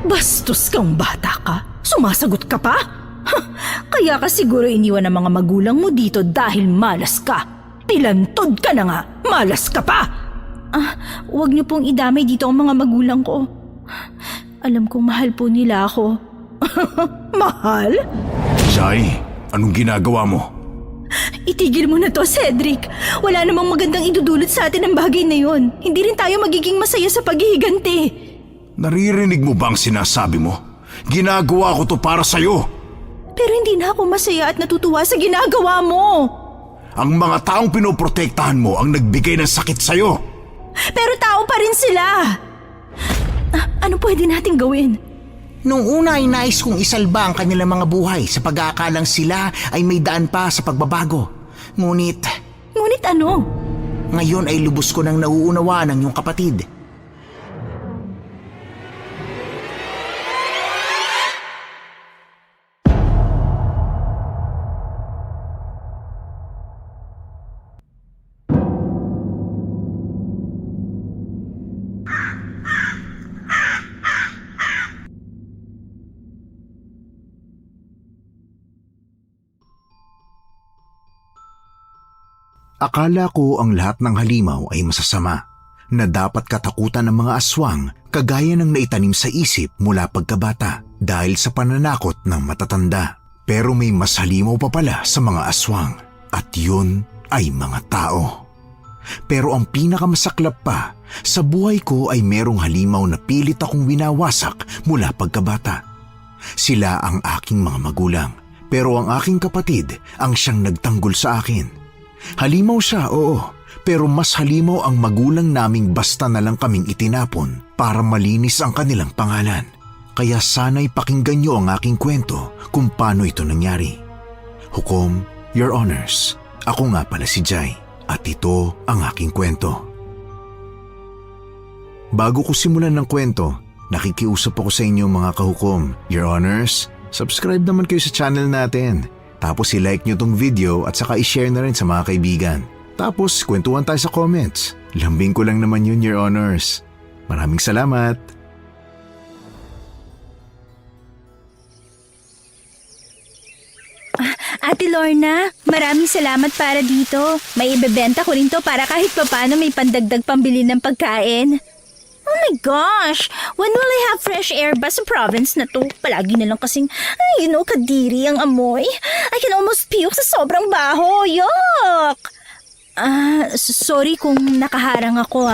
Bastos kang bata ka? Sumasagot ka pa? Kaya ka siguro iniwan ng mga magulang mo dito dahil malas ka. Pilantod ka na nga, malas ka pa! Huwag niyo pong idamay dito ang mga magulang ko. Alam kong mahal po nila ako. Mahal? Jai, anong ginagawa mo? Itigil mo na to, Cedric. Wala namang magandang idudulot sa atin ang bagay na yon. Hindi rin tayo magiging masaya sa paghihiganti. Naririnig mo ba ang sinasabi mo? Ginagawa ko to para sa'yo. Pero hindi na ako masaya at natutuwa sa ginagawa mo. Ang mga taong pinoprotektahan mo ang nagbigay ng sakit sa'yo. Pero tao pa rin sila. Ano pwede nating gawin? Nung una ay nais kong isalba ang kanilang mga buhay sa pag-aakalang sila ay may daan pa sa pagbabago. Ngunit Ano? ngayon ay lubos ko nang nauunawaan ang iyong kapatid. Akala ko ang lahat ng halimaw ay masasama, na dapat katakutan ng mga aswang kagaya ng naitanim sa isip mula pagkabata dahil sa pananakot ng matatanda. Pero may mas halimaw pa pala sa mga aswang at yun ay mga tao. Pero ang pinakamasaklap pa, sa buhay ko ay merong halimaw na pilit akong winawasak mula pagkabata. Sila ang aking mga magulang, pero ang aking kapatid ang siyang nagtanggol sa akin. Halimaw siya, oo, pero mas halimaw ang magulang naming basta na lang kaming itinapon para malinis ang kanilang pangalan. Kaya sana'y pakinggan niyo ang aking kwento kung paano ito nangyari. Hukom, Your Honors, ako nga pala si Jai at ito ang aking kwento. Bago ko simulan ng kwento, nakikiusap ako sa inyo mga kahukom. Your Honors, subscribe naman kayo sa channel natin. Tapos i-like nyo tong video at saka i-share na rin sa mga kaibigan. Tapos kwentuhan tayo sa comments. Lambing ko lang naman yun, Your Honors. Maraming salamat. Ate Lorna, maraming salamat para dito. May ibebenta ko rin to para kahit papano may pandagdag pambili ng pagkain. Oh my gosh! When will I have fresh air ba sa province na to? Palagi na lang kasing, kadiri ang amoy. I can almost puke sa sobrang baho. Yuck! Sorry kung nakaharang ako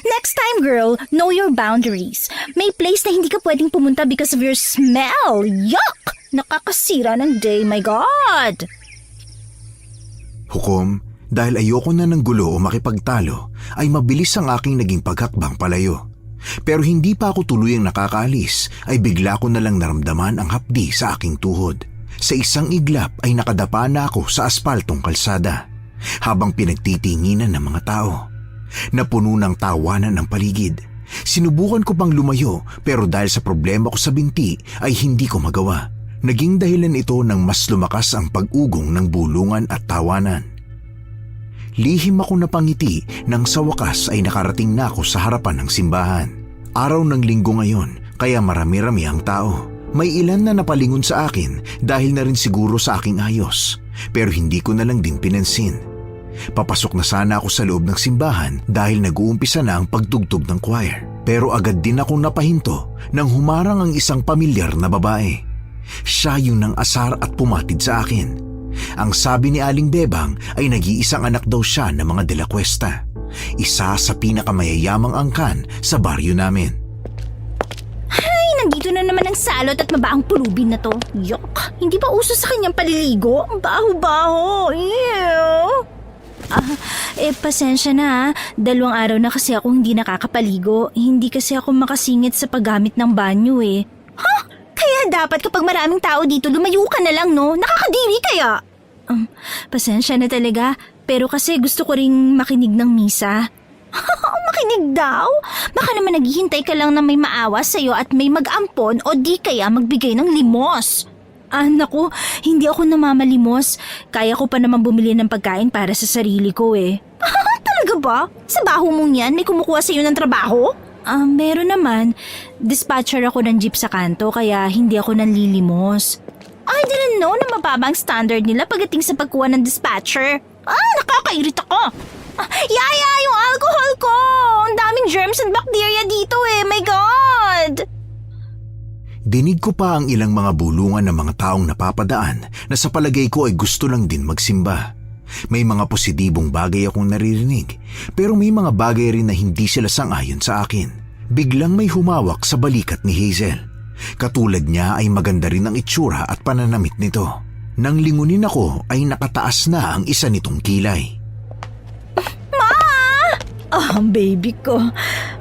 Next time, girl, know your boundaries. May place na hindi ka pwedeng pumunta because of your smell. Yuck! Nakakasira ng day, my God! Hukom, dahil ayoko na ng gulo o makipagtalo, ay mabilis ang aking naging paghakbang palayo. Pero hindi pa ako tuluyang nakakaalis, ay bigla ko na lang naramdaman ang hapdi sa aking tuhod. Sa isang iglap ay nakadapa na ako sa aspaltong kalsada, habang pinagtitinginan ng mga tao. Napuno ng tawanan ang paligid. Sinubukan ko pang lumayo pero dahil sa problema ko sa binti ay hindi ko magawa. Naging dahilan ito ng mas lumakas ang pag-ugong ng bulungan at tawanan. Lihim ako napangiti nang sa wakas ay nakarating na ako sa harapan ng simbahan. Araw ng linggo ngayon kaya marami-rami ang tao. May ilan na napalingon sa akin dahil na rin siguro sa aking ayos, pero hindi ko na lang din pinansin. Papasok na sana ako sa loob ng simbahan dahil nag-uumpisa na ang pagtugtog ng choir. Pero agad din akong napahinto nang humarang ang isang pamilyar na babae. Siya yung nang asar at pumatid sa akin. Ang sabi ni Aling Bebang ay nag-iisang anak daw siya ng mga De La Cuesta, isa sa pinakamayayamang angkan sa baryo namin. Ay, nandito na naman ang salot at mabaang pulubin na to. Yuck! Hindi ba uso sa kanyang paliligo? Ang baho-baho! Ew! Pasensya na 2 araw na kasi ako hindi nakakapaligo. Hindi kasi ako makasingit sa paggamit ng banyo Kaya dapat kapag maraming tao dito, lumayo ka na lang, no? Nakakadiri kaya? Pasensya na talaga, pero kasi gusto ko ring makinig ng misa. Makinig daw? Baka naman naghihintay ka lang na may maawa sa'yo at may mag-ampon o di kaya magbigay ng limos. Naku, hindi ako namamalimos. Kaya ko pa naman bumili ng pagkain para sa sarili ko Talaga ba? Sa baho mong yan, may kumukuha sa'yo ng trabaho? Meron naman. Dispatcher ako ng jeep sa kanto kaya hindi ako nanlilimos. I didn't know na mababa ang standard nila pagdating sa pagkuha ng dispatcher. Nakakairit ako. Yaya, yung alcohol ko! Ang daming germs and bacteria dito My God! Dinig ko pa ang ilang mga bulungan ng mga taong napapadaan na sa palagay ko ay gusto lang din magsimba. May mga positibong bagay akong naririnig, pero may mga bagay rin na hindi sila sang-ayon sa akin. Biglang may humawak sa balikat ni Hazel. Katulad niya ay maganda rin ang itsura at pananamit nito. Nang lingunin ako ay nakataas na ang isa nitong kilay. Baby ko.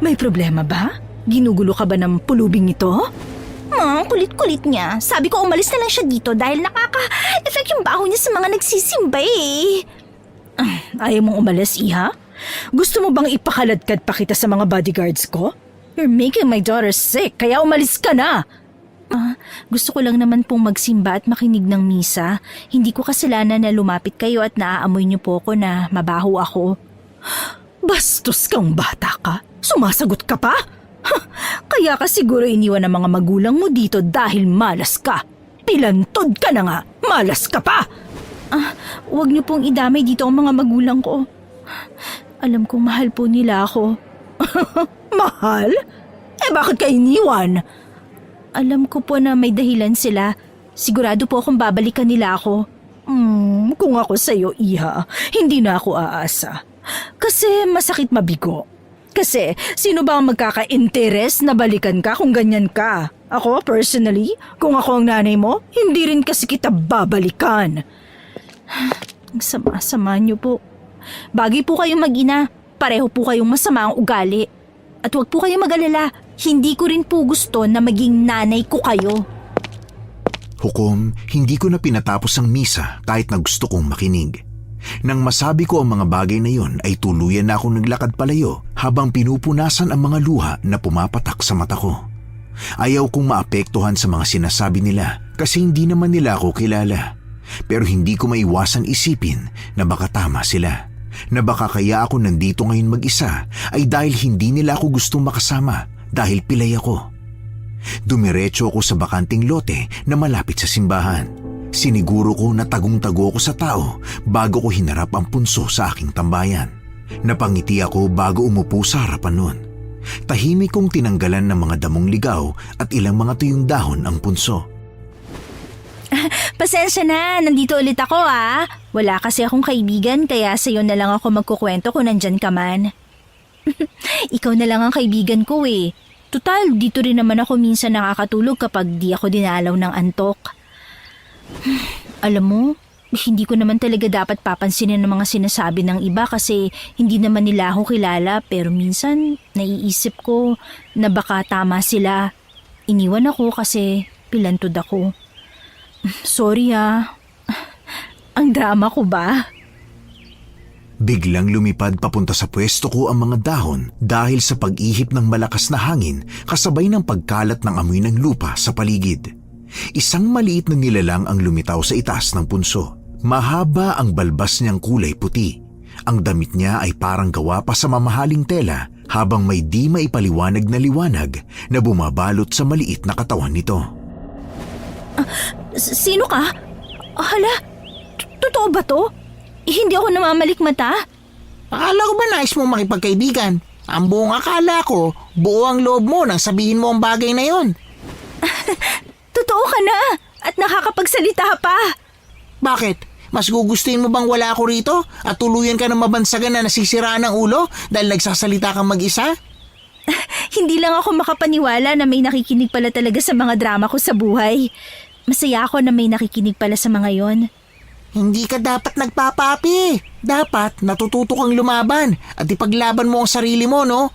May problema ba? Ginugulo ka ba ng pulubing ito? Kulit-kulit niya. Sabi ko umalis na lang siya dito dahil nakaka-effect yung baho niya sa mga nagsisimba Ayaw mong umalis, Iha? Gusto mo bang ipakaladkad pa kita sa mga bodyguards ko? You're making my daughter sick, kaya umalis ka na! Gusto ko lang naman pong magsimba at makinig ng misa. Hindi ko kasalanan na lumapit kayo at naaamoy niyo po ko na mabaho ako. Bastos kang bata ka? Sumasagot ka pa? Kaya ka siguro iniwan ng mga magulang mo dito dahil malas ka. Pilantod ka na nga, malas ka pa! Huwag niyo pong idamay dito ang mga magulang ko. Alam kong mahal po nila ako. Mahal? Bakit ka iniwan? Alam ko po na may dahilan sila. Sigurado po akong babalikan nila ako. Kung ako sa'yo, Iha, hindi na ako aasa. Kasi masakit mabigo. Kasi sino ba ang magkaka-interes na balikan ka kung ganyan ka? Ako, personally, kung ako ang nanay mo, hindi rin kasi kita babalikan. Ang sama-sama niyo po. Bagay po kayong mag-ina. Pareho po kayong masama ang ugali. At huwag po kayong mag-alala. Hindi ko rin po gusto na maging nanay ko kayo. Hukom, hindi ko na pinatapos ang misa kahit na gusto kong makinig. Nang masabi ko ang mga bagay na yon ay tuluyan na akong naglakad palayo habang pinupunasan ang mga luha na pumapatak sa mata ko. Ayaw kong maapektuhan sa mga sinasabi nila kasi hindi naman nila ako kilala. Pero hindi ko maiwasan isipin na baka tama sila. Na baka kaya ako nandito ngayon mag-isa ay dahil hindi nila ako gustong makasama dahil pilay ako. Dumiretso ako sa bakanting lote na malapit sa simbahan. Siniguro ko na tagong-tago ako sa tao bago ko hinarap ang punso sa aking tambayan. Napangiti ako bago umupo sa harapan nun. Tahimik kong tinanggalan ng mga damong ligaw at ilang mga tuyong dahon ang punso. Pasensya na, nandito ulit ako Wala kasi akong kaibigan kaya sa'yo na lang ako magkukwento kung nandyan ka man. Ikaw na lang ang kaibigan ko Total, dito rin naman ako minsan nakakatulog kapag di ako dinalaw ng antok. Alam mo, hindi ko naman talaga dapat papansinin ng mga sinasabi ng iba kasi hindi naman nila ako kilala pero minsan naiisip ko na baka tama sila. Iniwan ako kasi pilantod ako. Sorry Ang drama ko ba? Biglang lumipad papunta sa pwesto ko ang mga dahon dahil sa pag-ihip ng malakas na hangin kasabay ng pagkalat ng amoy ng lupa sa paligid. Isang maliit na nilalang ang lumitaw sa itaas ng punso. Mahaba ang balbas niyang kulay puti. Ang damit niya ay parang gawa pa sa mamahaling tela habang may di maipaliwanag na liwanag na bumabalot sa maliit na katawan nito. Sino ka? Hala, totoo ba to? Hindi ako namamalik mata? Akala ko ba nais mong makipagkaibigan? Ang buong akala ko, buo ang loob mo nang sabihin mo ang bagay na yon. Totoo ka na at nakakapagsalita pa. Bakit? Mas gugustuhin mo bang wala ako rito at tuluyan ka ng mabansagan na nasisiraan ng ulo dahil nagsasalita kang mag-isa? Hindi lang ako makapaniwala na may nakikinig pala talaga sa mga drama ko sa buhay. Masaya ako na may nakikinig pala sa mga yon. Hindi ka dapat nagpapapi. Dapat natututo kang lumaban at ipaglaban mo ang sarili mo, no?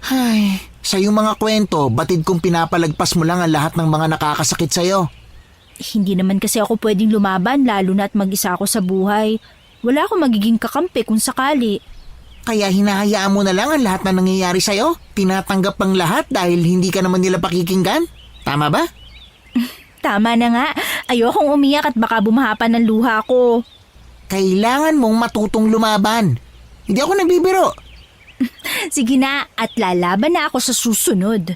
Ay, sa iyong mga kwento, batid kong pinapalagpas mo lang ang lahat ng mga nakakasakit sa'yo. Hindi naman kasi ako pwedeng lumaban lalo na at mag-isa ako sa buhay. Wala akong magiging kakampi kung sakali. Kaya hinahayaan mo na lang ang lahat na nangyayari sa'yo? Tinatanggap ang lahat dahil hindi ka naman nila pakikinggan? Tama ba? Tama na nga. Ayokong umiyak at baka bumahapan ng luha ko. Kailangan mong matutong lumaban. Hindi ako nagbibiro. Sige na, at lalaban na ako sa susunod.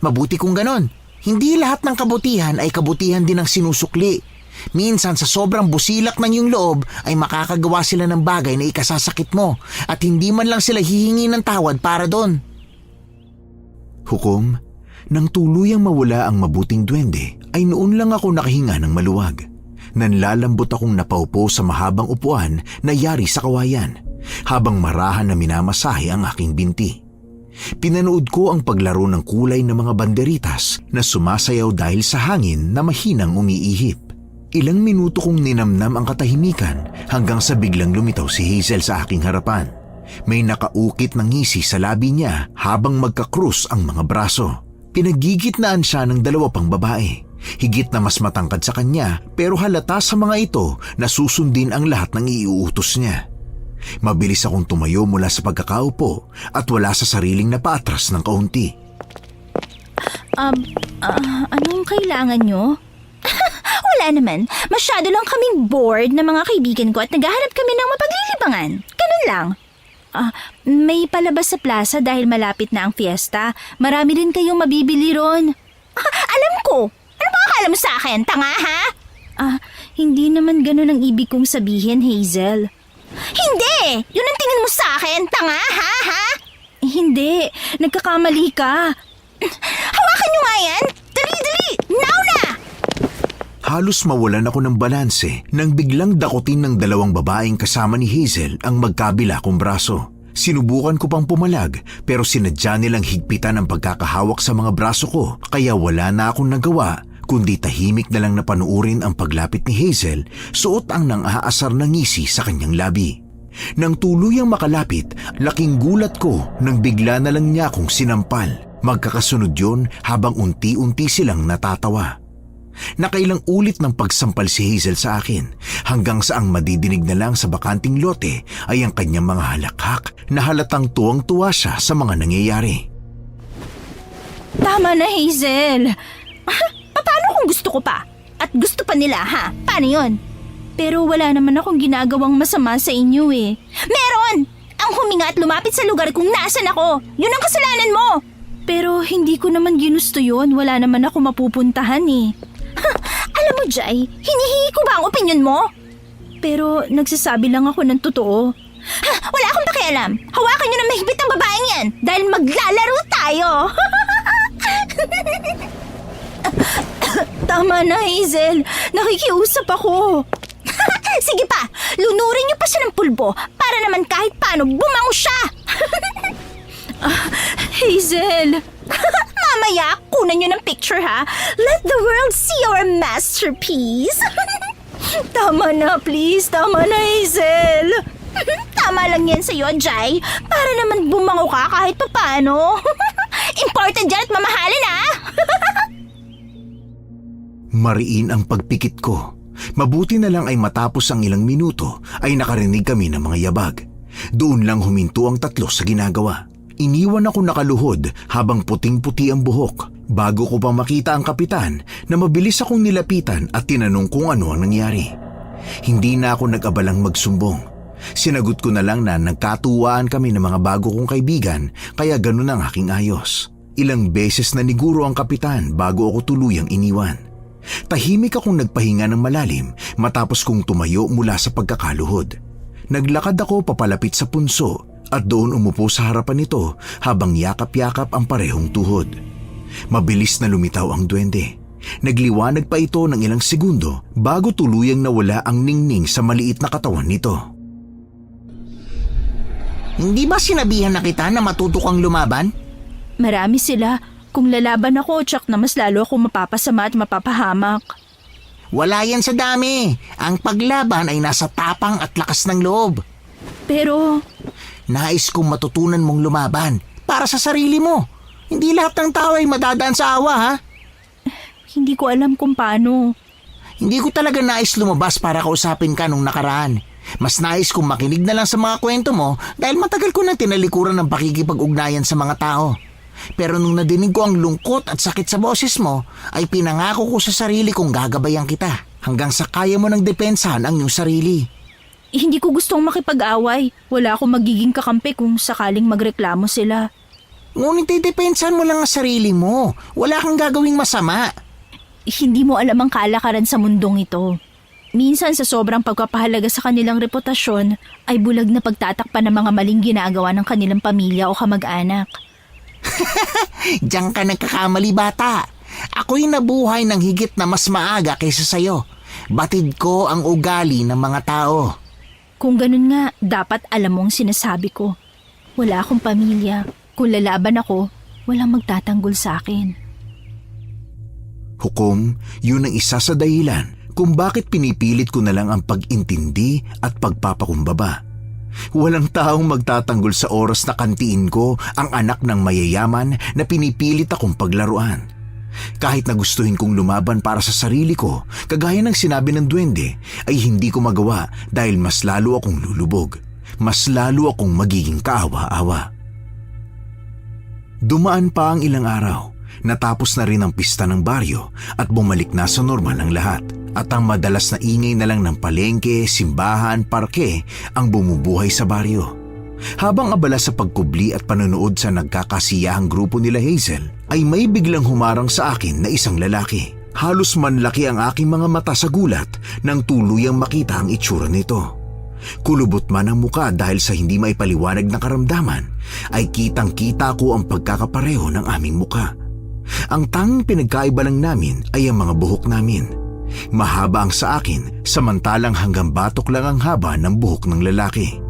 Mabuti kung ganon. Hindi lahat ng kabutihan ay kabutihan din ang sinusukli. Minsan sa sobrang busilak ng iyong loob ay makakagawa sila ng bagay na ikasasakit mo at hindi man lang sila hihingi ng tawad para doon. Hukom, nang tuluyang mawala ang mabuting duwende, ay noon lang ako nakahinga ng maluwag. Nanlalambot akong napaupo sa mahabang upuan na yari sa kawayan, habang marahan na minamasahe ang aking binti. Pinanood ko ang paglaro ng kulay ng mga banderitas na sumasayaw dahil sa hangin na mahinang umiihip. Ilang minuto kong ninamnam ang katahimikan hanggang sa biglang lumitaw si Hazel sa aking harapan. May nakaukit ng ngisi sa labi niya habang magkakrus ang mga braso. Pinagigitnaan siya ng dalawa pang babae. Higit na mas matangkad sa kanya pero halata sa mga ito na susundin ang lahat ng iuutos niya. Mabilis akong tumayo mula sa pagkakaupo at wala sa sariling napaatras ng kaunti. Anong kailangan nyo? Wala naman. Masyado lang kaming bored na mga kaibigan ko at naghahanap kami ng mapaglilibangan. Ganun lang. May palabas sa plaza dahil malapit na ang fiesta. Marami rin kayong mabibili ron. Alam ko! Ano ba akala mo sa akin? Tanga, ha? Hindi naman ganun ang ibig kong sabihin, Hazel. Hindi! Yun ang tingin mo sa akin, tanga, ha? Hindi, nagkakamali ka. Hawakan nyo nga yan! Dali! Now na! Halos mawalan ako ng balanse nang biglang dakutin ng dalawang babaeng kasama ni Hazel ang magkabila kong braso. Sinubukan ko pang pumalag pero sinadya nilang higpitan ang pagkakahawak sa mga braso ko kaya wala na akong nagawa kundi tahimik na lang na panuurin ang paglapit ni Hazel suot ang nang-aasar na ngisi sa kanyang labi. Nang tuluyang makalapit, laking gulat ko nang bigla na lang niya akong sinampal. Magkakasunod yon habang unti-unti silang natatawa. Nakailang ulit ng pagsampal si Hazel sa akin hanggang sa ang madidinig na lang sa bakanting lote ay ang kanyang mga halakhak na halatang tuwang-tuwa siya sa mga nangyayari. Tama na, Hazel. Paano kung gusto ko pa? At gusto pa nila, ha? Paano yun? Pero wala naman akong ginagawang masama sa inyo eh. Meron! Ang huminga at lumapit sa lugar kung nasan ako. Yun ang kasalanan mo! Pero hindi ko naman ginusto yun. Wala naman ako mapupuntahan eh. Alam mo, Jai, hinihingi ko ba ang opinyon mo? Pero nagsasabi lang ako ng totoo. Wala akong pakialam. Hawakan niyo ng mahigpit ang babaeng yan dahil maglalaro tayo. Tama na, Hazel. Nakikiusap ako. Sige pa, lunurin niyo pa siya ng pulbo para naman kahit paano bumango siya. Hazel. Mamaya, kunan niyo ng picture, ha? Let the world see your masterpiece. Tama na, please. Tama na, Hazel. Tama lang yan sa'yo, Jai. Para naman bumango ka kahit paano. Important yan at mamahalin, ha? Mariin ang pagpikit ko. Mabuti na lang ay matapos ang ilang minuto ay nakarinig kami ng mga yabag. Doon lang huminto ang tatlo sa ginagawa. Iniwan ako nakaluhod habang puting-puti ang buhok bago ko pa makita ang kapitan na mabilis akong nilapitan at tinanong kung ano ang nangyari. Hindi na ako nag-abalang magsumbong. Sinagot ko na lang na nagkatuwaan kami ng mga bago kong kaibigan kaya ganun ang aking ayos. Ilang beses na niguro ang kapitan bago ako tuluyang iniwan. Tahimik akong nagpahinga ng malalim matapos kong tumayo mula sa pagkakaluhod. Naglakad ako papalapit sa punso at doon umupo sa harapan nito habang yakap-yakap ang parehong tuhod. Mabilis na lumitaw ang duwende. Nagliwanag pa ito ng ilang segundo bago tuluyang nawala ang ningning sa maliit na katawan nito. Hindi ba sinabihan na kita na matuto kang lumaban? Marami sila. Kung lalaban ako, tsak na mas lalo ako mapapasama at mapapahamak. Wala yan sa dami. Ang paglaban ay nasa tapang at lakas ng loob. Pero, Nais kong matutunan mong lumaban para sa sarili mo. Hindi lahat ng tao ay madadaan sa awa, ha? hindi ko alam kung paano. Hindi ko talaga nais lumabas para kausapin ka nung nakaraan. Mas nais kong makinig na lang sa mga kwento mo dahil matagal ko nang tinalikuran ng pakikipag-ugnayan sa mga tao. Pero nung nadinig ko ang lungkot at sakit sa boses mo, ay pinangako ko sa sarili kong gagabayan kita hanggang sa kaya mo nang depensahan ang iyong sarili. Hindi ko gustong makipag-away. Wala akong magiging kakampi kung sakaling magreklamo sila. Ngunit idepensahan mo lang ang sarili mo. Wala kang gagawing masama. Hindi mo alam ang kalakaran sa mundong ito. Minsan sa sobrang pagpapahalaga sa kanilang reputasyon ay bulag na pagtatakpan ng mga maling ginagawa ng kanilang pamilya o kamag-anak. Diyan ka nagkakamali, bata. Ako'y nabuhay ng higit na mas maaga kaysa sayo. Batid ko ang ugali ng mga tao. Kung ganun nga, dapat alam mo ang sinasabi ko. Wala akong pamilya. Kung lalaban ako, walang magtatanggol sa akin. Hukom, yun ang isa sa dahilan kung bakit pinipilit ko na lang ang pag-intindi at pagpapakumbaba. Walang taong magtatanggol sa oras na kantiin ko ang anak ng mayayaman na pinipilit akong paglaruan. Kahit na gustuhin kong lumaban para sa sarili ko, kagaya ng sinabi ng duwende, ay hindi ko magawa dahil mas lalo akong lulubog. Mas lalo akong magiging kaawa-awa. Dumaan pa ang ilang araw, natapos na rin ang pista ng baryo at bumalik na sa normal ang lahat. At ang madalas na ingay na lang ng palengke, simbahan, parke ang bumubuhay sa baryo. Habang abala sa pagkubli at panonood sa nagkakasiyahang grupo nila Hazel, ay may biglang humarang sa akin na isang lalaki. Halos manlaki ang aking mga mata sa gulat nang tuluyang makita ang itsura nito. Kulubot man ang muka dahil sa hindi maipaliwanag na karamdaman, ay kitang-kita ko ang pagkakapareho ng aming muka. Ang tanging pinagkaiba lang namin ay ang mga buhok namin. Mahaba ang sa akin, samantalang hanggang batok lang ang haba ng buhok ng lalaki.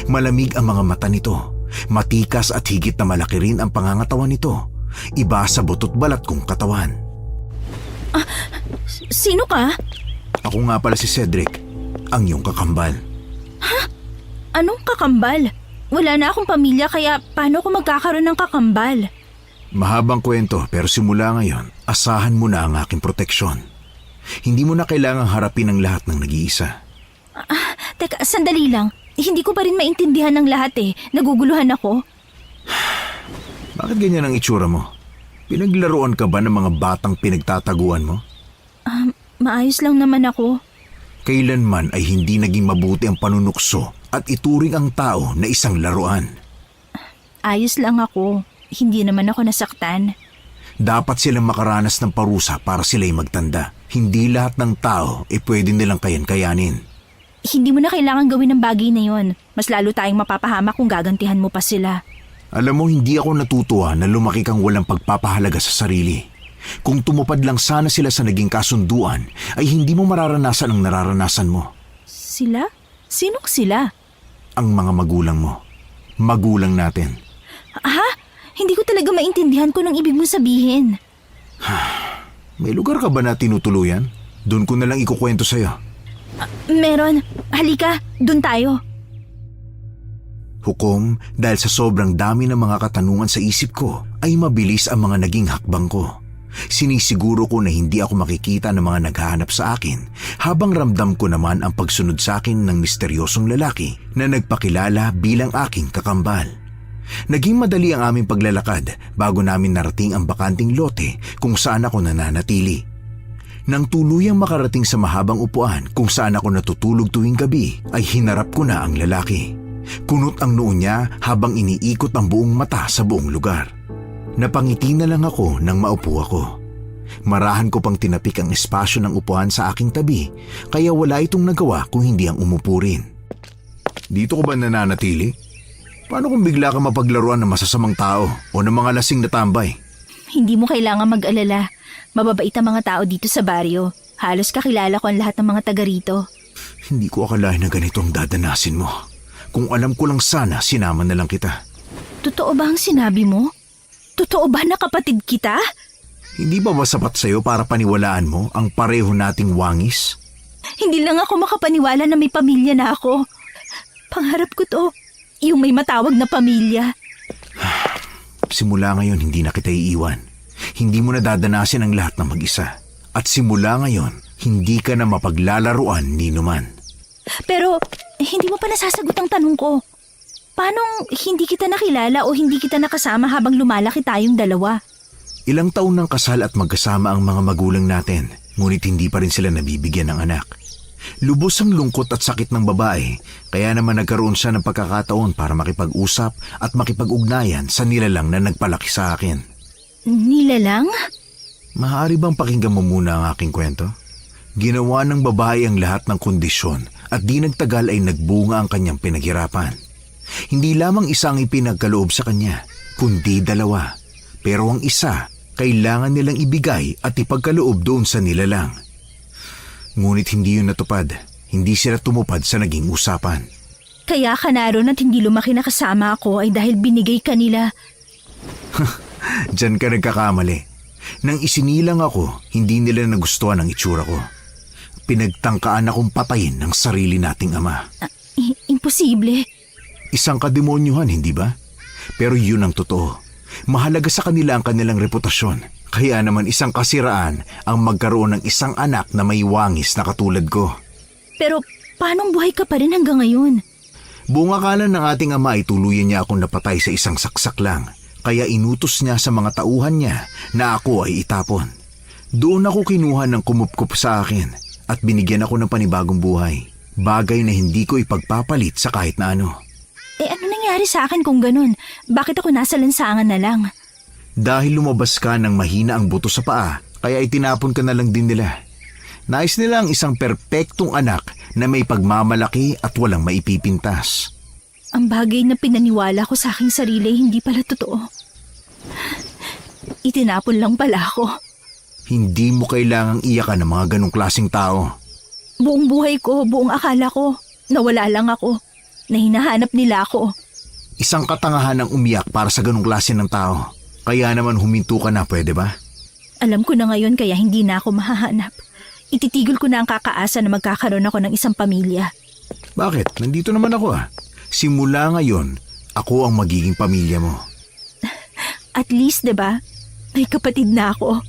Malamig ang mga mata nito, matikas at higit na malaki rin ang pangangatawan nito. Iba sa butot balat kong katawan. Sino ka? Ako nga pala si Cedric, ang iyong kakambal. Anong kakambal? Wala na akong pamilya kaya paano ko magkakaroon ng kakambal? Mahabang kwento pero simula ngayon, asahan mo na ang aking proteksyon. Hindi mo na kailangang harapin ang lahat ng nag-iisa. Teka, sandali lang. Hindi ko pa rin maintindihan ng lahat eh. Naguguluhan ako. Bakit ganyan ang itsura mo? Pinaglaruan ka ba ng mga batang pinagtataguan mo? Maayos lang naman ako. Kailanman ay hindi naging mabuti ang panunukso at ituring ang tao na isang laruan. Ayos lang ako. Hindi naman ako nasaktan. Dapat silang makaranas ng parusa para sila'y magtanda. Hindi lahat ng tao pwede nilang kayanin. Hindi mo na kailangan gawin ng bagay na yon. Mas lalo tayong mapapahamak kung gagantihan mo pa sila. Alam mo, hindi ako natutuwa na lumaki kang walang pagpapahalaga sa sarili. Kung tumupad lang sana sila sa naging kasunduan, ay hindi mo mararanasan ang nararanasan mo. Sila? Sinong sila? Ang mga magulang mo. Magulang natin. Ha? Hindi ko talaga maintindihan kung anong ibig mo sabihin. May lugar ka ba na tinutuluyan? Doon ko na lang ikukwento sa'yo. Meron. Halika, dun tayo. Hukom, dahil sa sobrang dami ng mga katanungan sa isip ko, ay mabilis ang mga naging hakbang ko. Sinisiguro ko na hindi ako makikita ng mga naghahanap sa akin, habang ramdam ko naman ang pagsunod sa akin ng misteryosong lalaki na nagpakilala bilang aking kakambal. Naging madali ang aming paglalakad bago namin narating ang bakanting lote kung saan ako nananatili. Nang tuluyang makarating sa mahabang upuan kung saan ako natutulog tuwing gabi, ay hinarap ko na ang lalaki. Kunot ang noo niya habang iniikot ang buong mata sa buong lugar. Napangiti na lang ako nang maupo ako. Marahan ko pang tinapik ang espasyo ng upuan sa aking tabi, kaya wala itong nagawa kung hindi ang umupo rin. Dito ko ba nananatili? Paano kung bigla ka mapaglaruan ng masasamang tao o ng mga lasing na tambay? Hindi mo kailangan mag-alala. Mababait ang mga tao dito sa baryo. Halos kakilala ko ang lahat ng mga taga rito. Hindi ko akalain na ganito ang dadanasin mo. Kung alam ko lang sana, sinama na lang kita. Totoo ba ang sinabi mo? Totoo ba na kapatid kita? Hindi ba sapat sa'yo para paniwalaan mo ang pareho nating wangis? Hindi lang ako makapaniwala na may pamilya na ako. Pangarap ko to, yung may matawag na pamilya. Simula ngayon, hindi na kita iiwan. Hindi mo na dadanasin ang lahat ng mag-isa. At simula ngayon, hindi ka na mapaglalaruan ni numan. Pero, hindi mo pa nasasagot ang tanong ko. Paanong hindi kita nakilala o hindi kita nakasama habang lumalaki tayong dalawa? Ilang taon ng kasal at magkasama ang mga magulang natin, ngunit hindi pa rin sila nabibigyan ng anak. Lubos ang lungkot at sakit ng babae, kaya naman nagkaroon siya ng pagkakataon para makipag-usap at makipag-ugnayan sa nilalang na nagpalaki sa akin. Nilalang? Maaari bang pakinggan mo muna ang aking kwento? Ginawa ng babae ang lahat ng kondisyon at di nagtagal ay nagbunga ang kanyang pinaghirapan. Hindi lamang isa ang ipinagkaloob sa kanya, kundi dalawa. Pero ang isa, kailangan nilang ibigay at ipagkaloob doon sa nilalang. Ngunit hindi yun natupad. Hindi sila tumupad sa naging usapan. Kaya ka naroon at hindi lumaki na kasama ako ay dahil binigay ka nila. Diyan ka nagkakamali. Nang isinilang ako, hindi nila nagustuhan ang itsura ko. Pinagtangkaan akong patayin ng sarili nating ama. Imposible. Isang kademonyuhan, hindi ba? Pero yun ang totoo. Mahalaga sa kanila ang kanilang reputasyon. Kaya naman isang kasiraan ang magkaroon ng isang anak na may wangis na katulad ko. Pero paanong buhay ka pa rin hanggang ngayon? Buong akala ng ating ama ay tuluyan niya akong napatay sa isang saksak lang. Kaya inutos niya sa mga tauhan niya na ako ay itapon. Doon ako kinuha ng kumupkup sa akin at binigyan ako ng panibagong buhay. Bagay na hindi ko ipagpapalit sa kahit na ano. Ano nangyari sa akin kung ganun? Bakit ako nasa lansangan na lang? Dahil lumabas ka ng mahina ang buto sa paa, kaya itinapon ka na lang din nila. Nais nila ang isang perpektong anak na may pagmamalaki at walang maipipintas. Ang bagay na pinaniwala ko sa aking sarili hindi pala totoo. Itinapon lang pala ako. Hindi mo kailangang iyakan ng mga ganong klaseng tao. Buong buhay ko, buong akala ko, nawala lang ako. Na hinahanap nila ako. Isang katangahan ang umiyak para sa ganong klase ng tao. Kaya naman huminto ka na, pwede ba? Alam ko na ngayon kaya hindi na ako mahahanap. Ititigil ko na ang kakaasa na magkakaroon ako ng isang pamilya. Bakit? Nandito naman ako ah. Simula ngayon, ako ang magiging pamilya mo. At least, 'di ba? May kapatid na ako.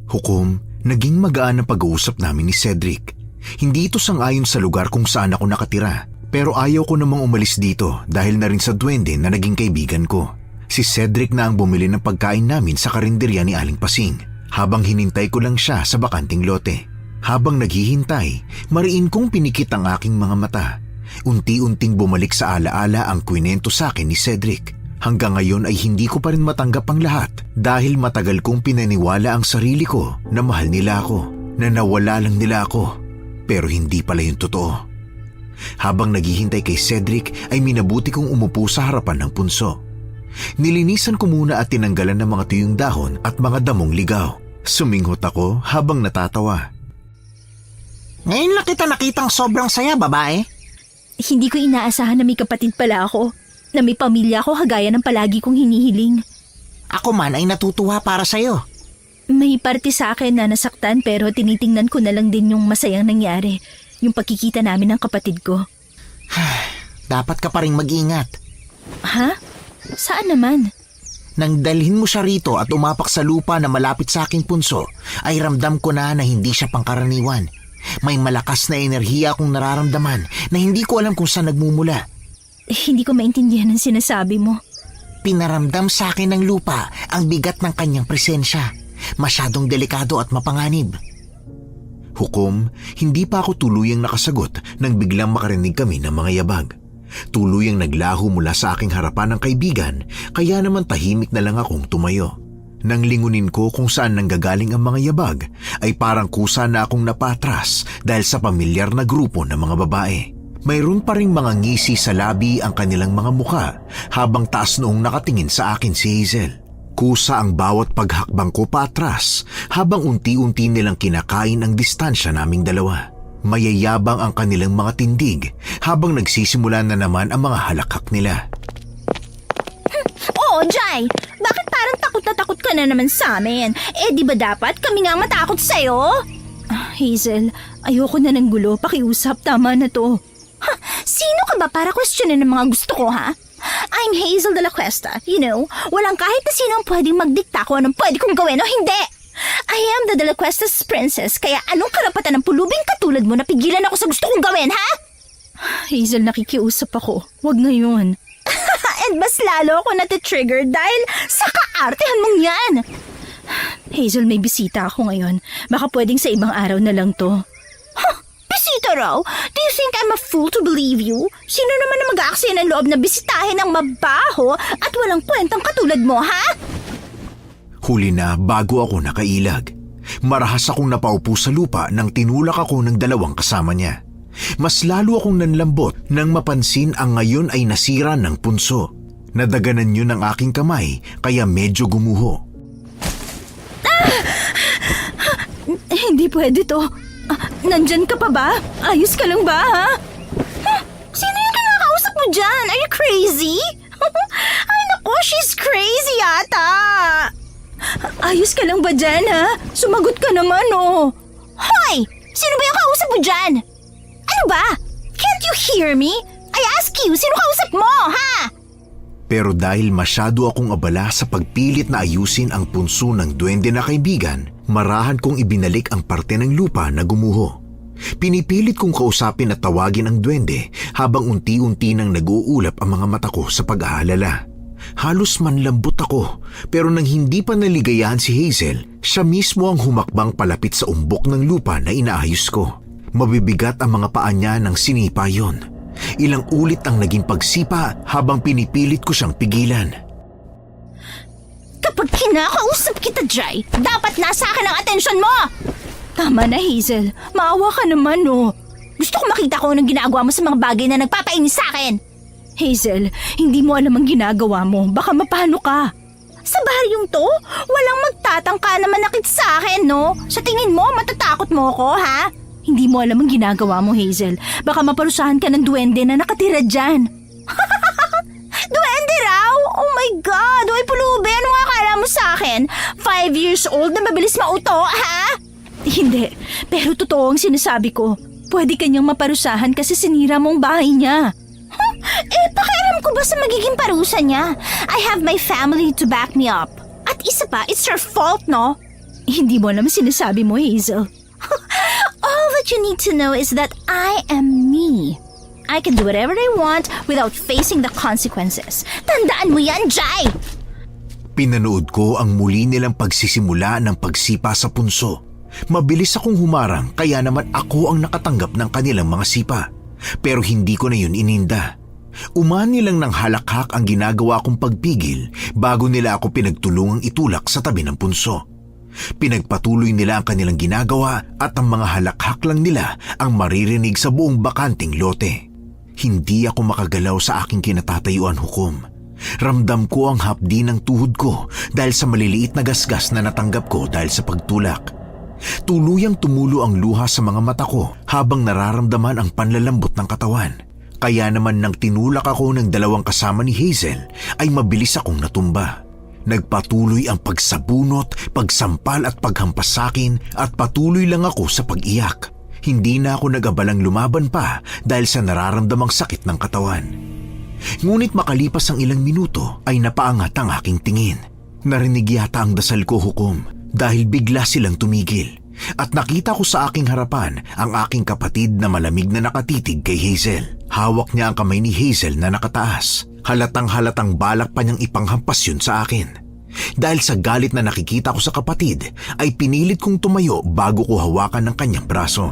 Hukom, naging magaan ang pag-uusap namin ni Cedric. Hindi ito sang-ayon sa lugar kung saan ako nakatira. Pero ayaw ko namang umalis dito dahil na rin sa duwende na naging kaibigan ko. Si Cedric na ang bumili ng pagkain namin sa karinderya ni Aling Pasing. Habang hinintay ko lang siya sa bakanting lote. Habang naghihintay, mariin kong pinikit ang aking mga mata. Unti-unting bumalik sa alaala ang kwento sa akin ni Cedric. Hanggang ngayon ay hindi ko pa rin matanggap ang lahat dahil matagal kong pinaniwala ang sarili ko na mahal nila ako, na nawala lang nila ako. Pero hindi pala yung totoo. Habang naghihintay kay Cedric ay minabuti kong umupo sa harapan ng punso. Nilinisan ko muna at tinanggalan ng mga tuyong dahon at mga damong ligaw. Suminghot ako habang natatawa. Ngayon lang kita nakitang sobrang saya, babae. Hindi ko inaasahan na may kapatid pala ako. Na may pamilya ako kagaya ng palagi kong hinihiling. Ako man ay natutuwa para sa'yo. May parte sa akin na nasaktan pero tinitingnan ko na lang din yung masayang nangyari. Yung pagkikita namin ng kapatid ko. Dapat ka pa rin mag-ingat. Ha? Saan naman? Nang dalhin mo siya rito at umapak sa lupa na malapit sa aking punso, ay ramdam ko na hindi siya pangkaraniwan. May malakas na enerhiya akong nararamdaman na hindi ko alam kung saan nagmumula. Hindi ko maintindihan ang sinasabi mo. Pinaramdam sa akin ng lupa ang bigat ng kanyang presensya. Masyadong delikado at mapanganib. Hukom, hindi pa ako tuluyang nakasagot nang biglang makarinig kami ng mga yabag. Tuluyang naglaho mula sa aking harapan ng kaibigan, kaya naman tahimik na lang akong tumayo. Nang lingunin ko kung saan nanggagaling ang mga yabag, ay parang kusa na akong napatras dahil sa pamilyar na grupo ng mga babae. Mayroon pa ring mga ngisi sa labi ang kanilang mga mukha habang taas noong nakatingin sa akin si Hazel. Kusa ang bawat paghakbang ko patras habang unti-unti nilang kinakain ang distansya naming dalawa. Mayayabang ang kanilang mga tindig habang nagsisimula na naman ang mga halakhak nila. Oo, Jai! Bakit parang takot na takot ka na naman sa amin? Di ba dapat kami nga matakot sa'yo? Hazel, ayoko na ng gulo. Pakiusap, tama na to. Sino ka ba para questionin ang mga gusto ko, ha? I'm Hazel de la Cuesta. You know, walang kahit na sino ang pwedeng magdikta kung anong pwede kong gawin o hindi. I am the de la Cuesta's princess, kaya anong karapatan ng pulubing katulad mo na pigilan ako sa gusto kong gawin, ha? Hazel, nakikiusap ako. Huwag ngayon. And mas lalo ako nati-trigger dahil sa kaartehan mong yan. Hazel, may bisita ako ngayon. Baka pwedeng sa ibang araw na lang to. Bisita raw? Do you think I'm a fool to believe you? Sino naman na mag-aaksaya ng loob na bisitahin ng mabaho at walang kwentang katulad mo, ha? Huli na bago ako nakailag. Marahas akong napaupo sa lupa nang tinulak ako ng dalawang kasama niya. Mas lalo akong nanlambot nang mapansin ang ngayon ay nasira ng punso. Nadaganan yun ng aking kamay kaya medyo gumuho. Hindi pwede to. Nandyan ka pa ba? Ayos ka lang ba, ha? Sino yung kinakausap mo dyan? Are you crazy? Ay naku, she's crazy ata. Ayos ka lang ba dyan, ha? Sumagot ka naman, oh. Hoy! Sino ba yung kausap mo dyan? Ano ba? Can't you hear me? I ask you, sino kausap mo, ha? Pero dahil masyado akong abala sa pagpilit na ayusin ang punso ng duwende na kaibigan, marahan kong ibinalik ang parte ng lupa na gumuho. Pinipilit kong kausapin at tawagin ang duwende habang unti-unti nang nag-uulap ang mga mata ko sa pag-aalala. Halos manlambot ako, pero nang hindi pa naligayahan si Hazel, siya mismo ang humakbang palapit sa umbok ng lupa na inaayos ko. Mabibigat ang mga paa niya nang sinipa yon. Ilang ulit ang naging pagsipa habang pinipilit ko siyang pigilan. Kapag kinakausap kita, Jai, dapat nasa akin ang atensyon mo! Tama na, Hazel. Maawa ka naman, oh. Gusto ko makita ko anong ginagawa mo sa mga bagay na nagpapainis sa akin. Hazel, hindi mo alam ang ginagawa mo. Baka mapano ka. Sa baryong to, walang magtatangka na manakit sa akin, no? Sa tingin mo, matatakot mo ko, ha? Hindi mo alam ang ginagawa mo, Hazel. Baka maparusahan ka ng duwende na nakatira dyan. Duwende raw? Oh my God! Uy, pulubi, ano nga akala mo sa akin? 5 years old na mabilis mauto, ha? Hindi, pero totoo ang sinasabi ko. Pwede kanyang maparusahan kasi sinira mong bahay niya. Pakialam ko ba sa magiging parusa niya? I have my family to back me up. At isa pa, it's her fault, no? Hindi mo alam sinasabi mo, Hazel. All that you need to know is that I am me. I can do whatever I want without facing the consequences. Tandaan mo yan, Jai! Pinanood ko ang muli nilang pagsisimula ng pagsipa sa punso. Mabilis akong humarang kaya naman ako ang nakatanggap ng kanilang mga sipa. Pero hindi ko na yun ininda. Umani lang ng halakhak ang ginagawa kong pagpigil bago nila ako pinagtulungang itulak sa tabi ng punso. Pinagpatuloy nila ang kanilang ginagawa at ang mga halakhak lang nila ang maririnig sa buong bakanting lote. Hindi ako makagalaw sa aking kinatatayuan, Hukom. Ramdam ko ang hapdi ng tuhod ko dahil sa maliliit na gasgas na natanggap ko dahil sa pagtulak. Tuluyang tumulo ang luha sa mga mata ko habang nararamdaman ang panlalambot ng katawan. Kaya naman nang tinulak ako ng dalawang kasama ni Hazel ay mabilis akong natumba. Nagpatuloy ang pagsabunot, pagsampal at paghampas sa akin at patuloy lang ako sa pag-iyak. Hindi na ako nag-abalang lumaban pa dahil sa nararamdamang sakit ng katawan. Ngunit makalipas ang ilang minuto ay napaangat ang aking tingin. Narinig yata ang dasal ko, Hukom, dahil bigla silang tumigil. At nakita ko sa aking harapan ang aking kapatid na malamig na nakatitig kay Hazel. Hawak niya ang kamay ni Hazel na nakataas. Halatang-halatang balak pa niyang ipanghampas yun sa akin. Dahil sa galit na nakikita ko sa kapatid, ay pinilit kong tumayo bago ko hawakan ng kanyang braso.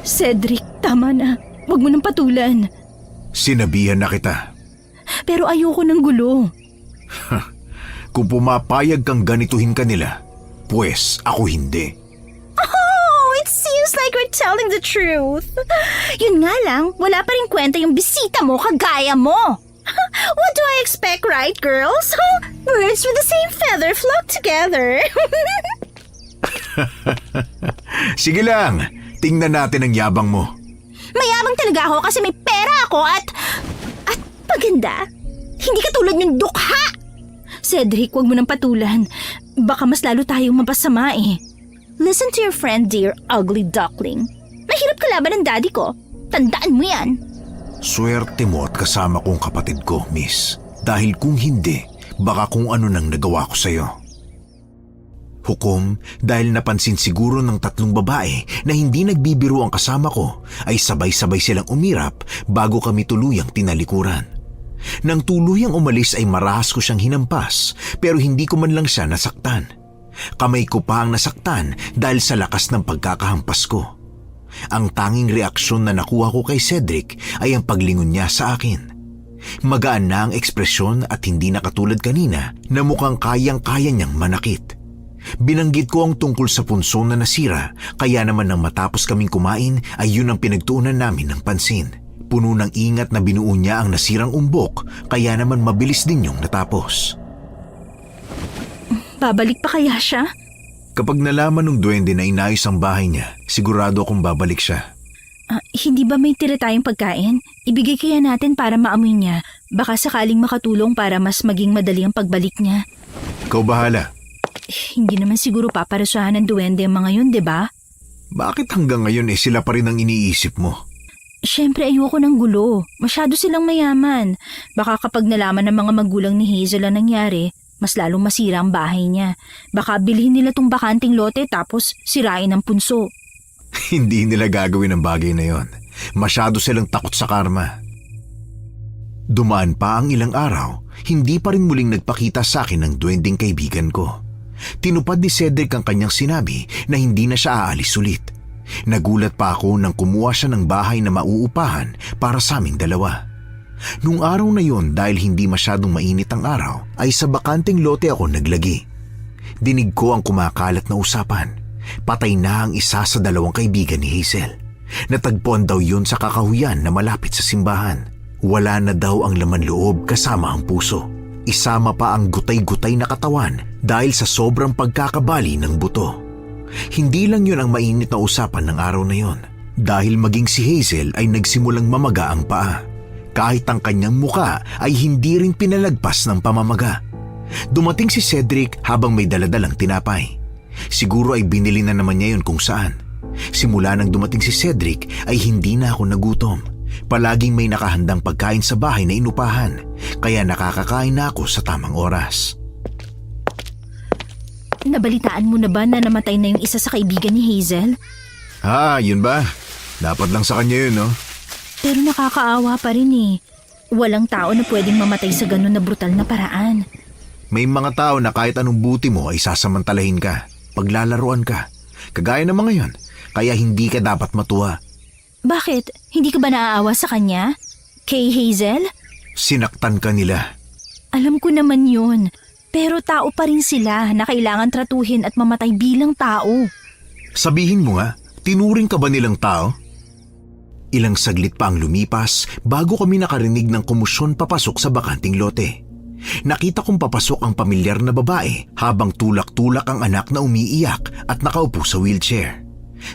Cedric, tama na. Huwag mo nang patulan. Sinabihan na kita. Pero ayoko ng gulo. Kung pumapayag kang ganituhin kanila, pues ako hindi. Oh, it seems like we're telling the truth. Yun nga lang, wala pa rin kwenta yung bisita mo kagaya mo. What do I expect, right, girls? Birds with the same feather flock together. Sige lang, tingnan natin ang yabang mo. Mayabang talaga ako kasi may pera ako at paganda. Hindi ka tulad yung dukha. Cedric, wag mo nang patulan. Baka mas lalo tayong mapasama eh. Listen to your friend, dear ugly duckling. Mahirap kalaban ng daddy ko. Tandaan mo yan. Swerte mo at kasama kong kapatid ko, miss. Dahil kung hindi, baka kung ano nang nagawa ko sa'yo. Hukom, dahil napansin siguro ng tatlong babae na hindi nagbibiro ang kasama ko, ay sabay-sabay silang umirap bago kami tuluyang tinalikuran. Nang tuluyang umalis ay marahas ko siyang hinampas pero hindi ko man lang siya nasaktan. Kamay ko pa ang nasaktan dahil sa lakas ng pagkakahampas ko. Ang tanging reaksyon na nakuha ko kay Cedric ay ang paglingon niya sa akin. Magaan na ang ekspresyon at hindi na katulad kanina na mukhang kayang-kaya niyang manakit. Binanggit ko ang tungkol sa punso na nasira, kaya naman nang matapos kaming kumain ay yun ang pinagtuunan namin ng pansin. Puno ng ingat na binuo niya ang nasirang umbok, kaya naman mabilis din yung natapos. Babalik pa kaya siya? Kapag nalaman ng duwende na inayos ang bahay niya, sigurado akong babalik siya. Hindi ba may tira tayong pagkain? Ibigay kaya natin para maamoy niya. Baka sakaling makatulong para mas maging madali ang pagbalik niya. Ikaw bahala. Hindi naman siguro paparusahan ng duwende ang mga yun, di ba? Bakit hanggang ngayon sila pa rin ang iniisip mo? Siyempre ayoko ng gulo. Masyado silang mayaman. Baka kapag nalaman ng mga magulang ni Hazel ang nangyari, mas lalong masira ang bahay niya. Baka bilhin nila tong bakanting lote tapos sirain ang punso. Hindi nila gagawin ang bagay na yon. Masyado silang takot sa karma. Dumaan pa ang ilang araw, hindi pa rin muling nagpakita sa akin ng duwending kaibigan ko. Tinupad ni Cedric ang kanyang sinabi na hindi na siya aalis ulit. Nagulat pa ako nang kumuha siya ng bahay na mauupahan para sa aming dalawa. Nung araw na yon, dahil hindi masyadong mainit ang araw, ay sa bakanting lote ako naglagi. Dinig ko ang kumakalat na usapan. Patay na ang isa sa dalawang kaibigan ni Hazel. Natagpuan daw yun sa kakahuyan na malapit sa simbahan. Wala na daw ang laman loob kasama ang puso. Isama pa ang gutay-gutay na katawan dahil sa sobrang pagkakabali ng buto. Hindi lang yun ang mainit na usapan ng araw na yon. Dahil maging si Hazel ay nagsimulang mamaga ang paa. Kahit ang kanyang muka ay hindi rin pinalagpas ng pamamaga. Dumating si Cedric habang may daladalang tinapay. Siguro ay binili na naman niya yun kung saan. Simula nang dumating si Cedric ay hindi na ako nagutom. Palaging may nakahandang pagkain sa bahay na inupahan, kaya nakakakain na ako sa tamang oras. Nabalitaan mo na ba na namatay na yung isa sa kaibigan ni Hazel? Yun ba? Dapat lang sa kanya yun, no? Pero nakakaawa pa rin eh. Walang tao na pwedeng mamatay sa ganun na brutal na paraan. May mga tao na kahit anong buti mo ay sasamantalahin ka, paglalaruan ka. Kagaya ng mga yon, kaya hindi ka dapat matuwa. Bakit? Hindi ka ba naaawa sa kanya? Kay Hazel? Sinaktan ka nila. Alam ko naman yun. Pero tao pa rin sila na kailangan tratuhin at mamatay bilang tao. Sabihin mo nga, tinuring ka ba nilang tao? Ilang saglit pa ang lumipas bago kami nakarinig ng kumusyon papasok sa bakanting lote. Nakita kong papasok ang pamilyar na babae habang tulak-tulak ang anak na umiiyak at nakaupo sa wheelchair.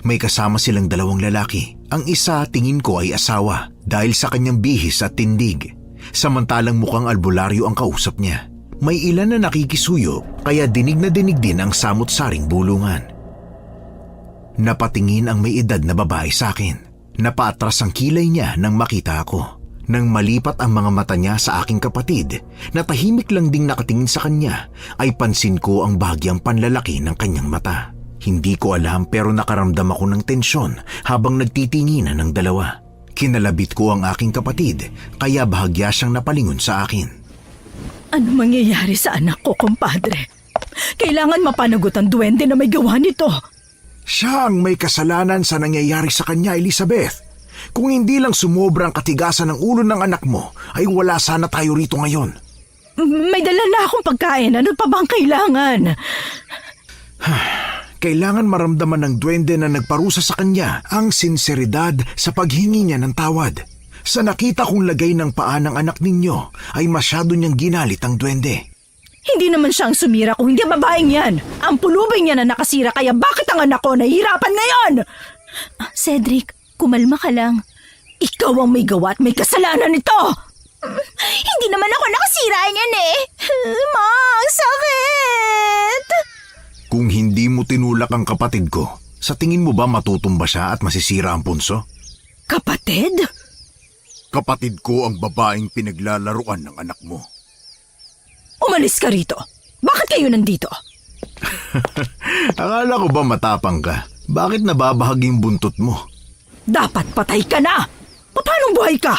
May kasama silang dalawang lalaki. Ang isa tingin ko ay asawa dahil sa kanyang bihis at tindig. Samantalang mukhang albularyo ang kausap niya. May ilan na nakikisuyo kaya dinig na dinig din ang samot-saring bulungan. Napatingin ang may edad na babae sa akin. Napaatras ang kilay niya nang makita ako. Nang malipat ang mga mata niya sa aking kapatid na tahimik lang ding nakatingin sa kanya, ay pansin ko ang bahagyang panlalaki ng kanyang mata. Hindi ko alam pero nakaramdam ako ng tensyon habang nagtitinginan ng dalawa. Kinalabit ko ang aking kapatid kaya bahagya siyang napalingon sa akin. Ano mangyayari sa anak ko, kumpadre? Kailangan mapanagot ang duwende na may gawa nito. Siya ang may kasalanan sa nangyayari sa kanya, Elizabeth. Kung hindi lang sumobra ang katigasan ng ulo ng anak mo, ay wala sana tayo rito ngayon. May dala na akong pagkain. Ano pa bang kailangan? Kailangan maramdaman ng duwende na nagparusa sa kanya ang sinseridad sa paghingi niya ng tawad. Sa nakita kong lagay ng paa ng anak ninyo, ay masyado niyang ginalit ang duwende. Hindi naman siyang sumira kung hindi ang babaeng yan. Ang pulubing niya na nakasira, kaya bakit ang anak ko nahihirapan ngayon? Cedric, kumalma ka lang. Ikaw ang may gawa at may kasalanan nito! Hindi naman ako nakasira niyan eh. Mang, sakit! Kung hindi mo tinulak ang kapatid ko, sa tingin mo ba matutumba siya at masisira ang punso? Kapatid? Kapatid ko ang babaeng pinaglalaruan ng anak mo. Umalis ka rito. Bakit kayo nandito? Akala ko ba matapang ka? Bakit nababahag yung buntot mo? Dapat patay ka na! Paano buhay ka?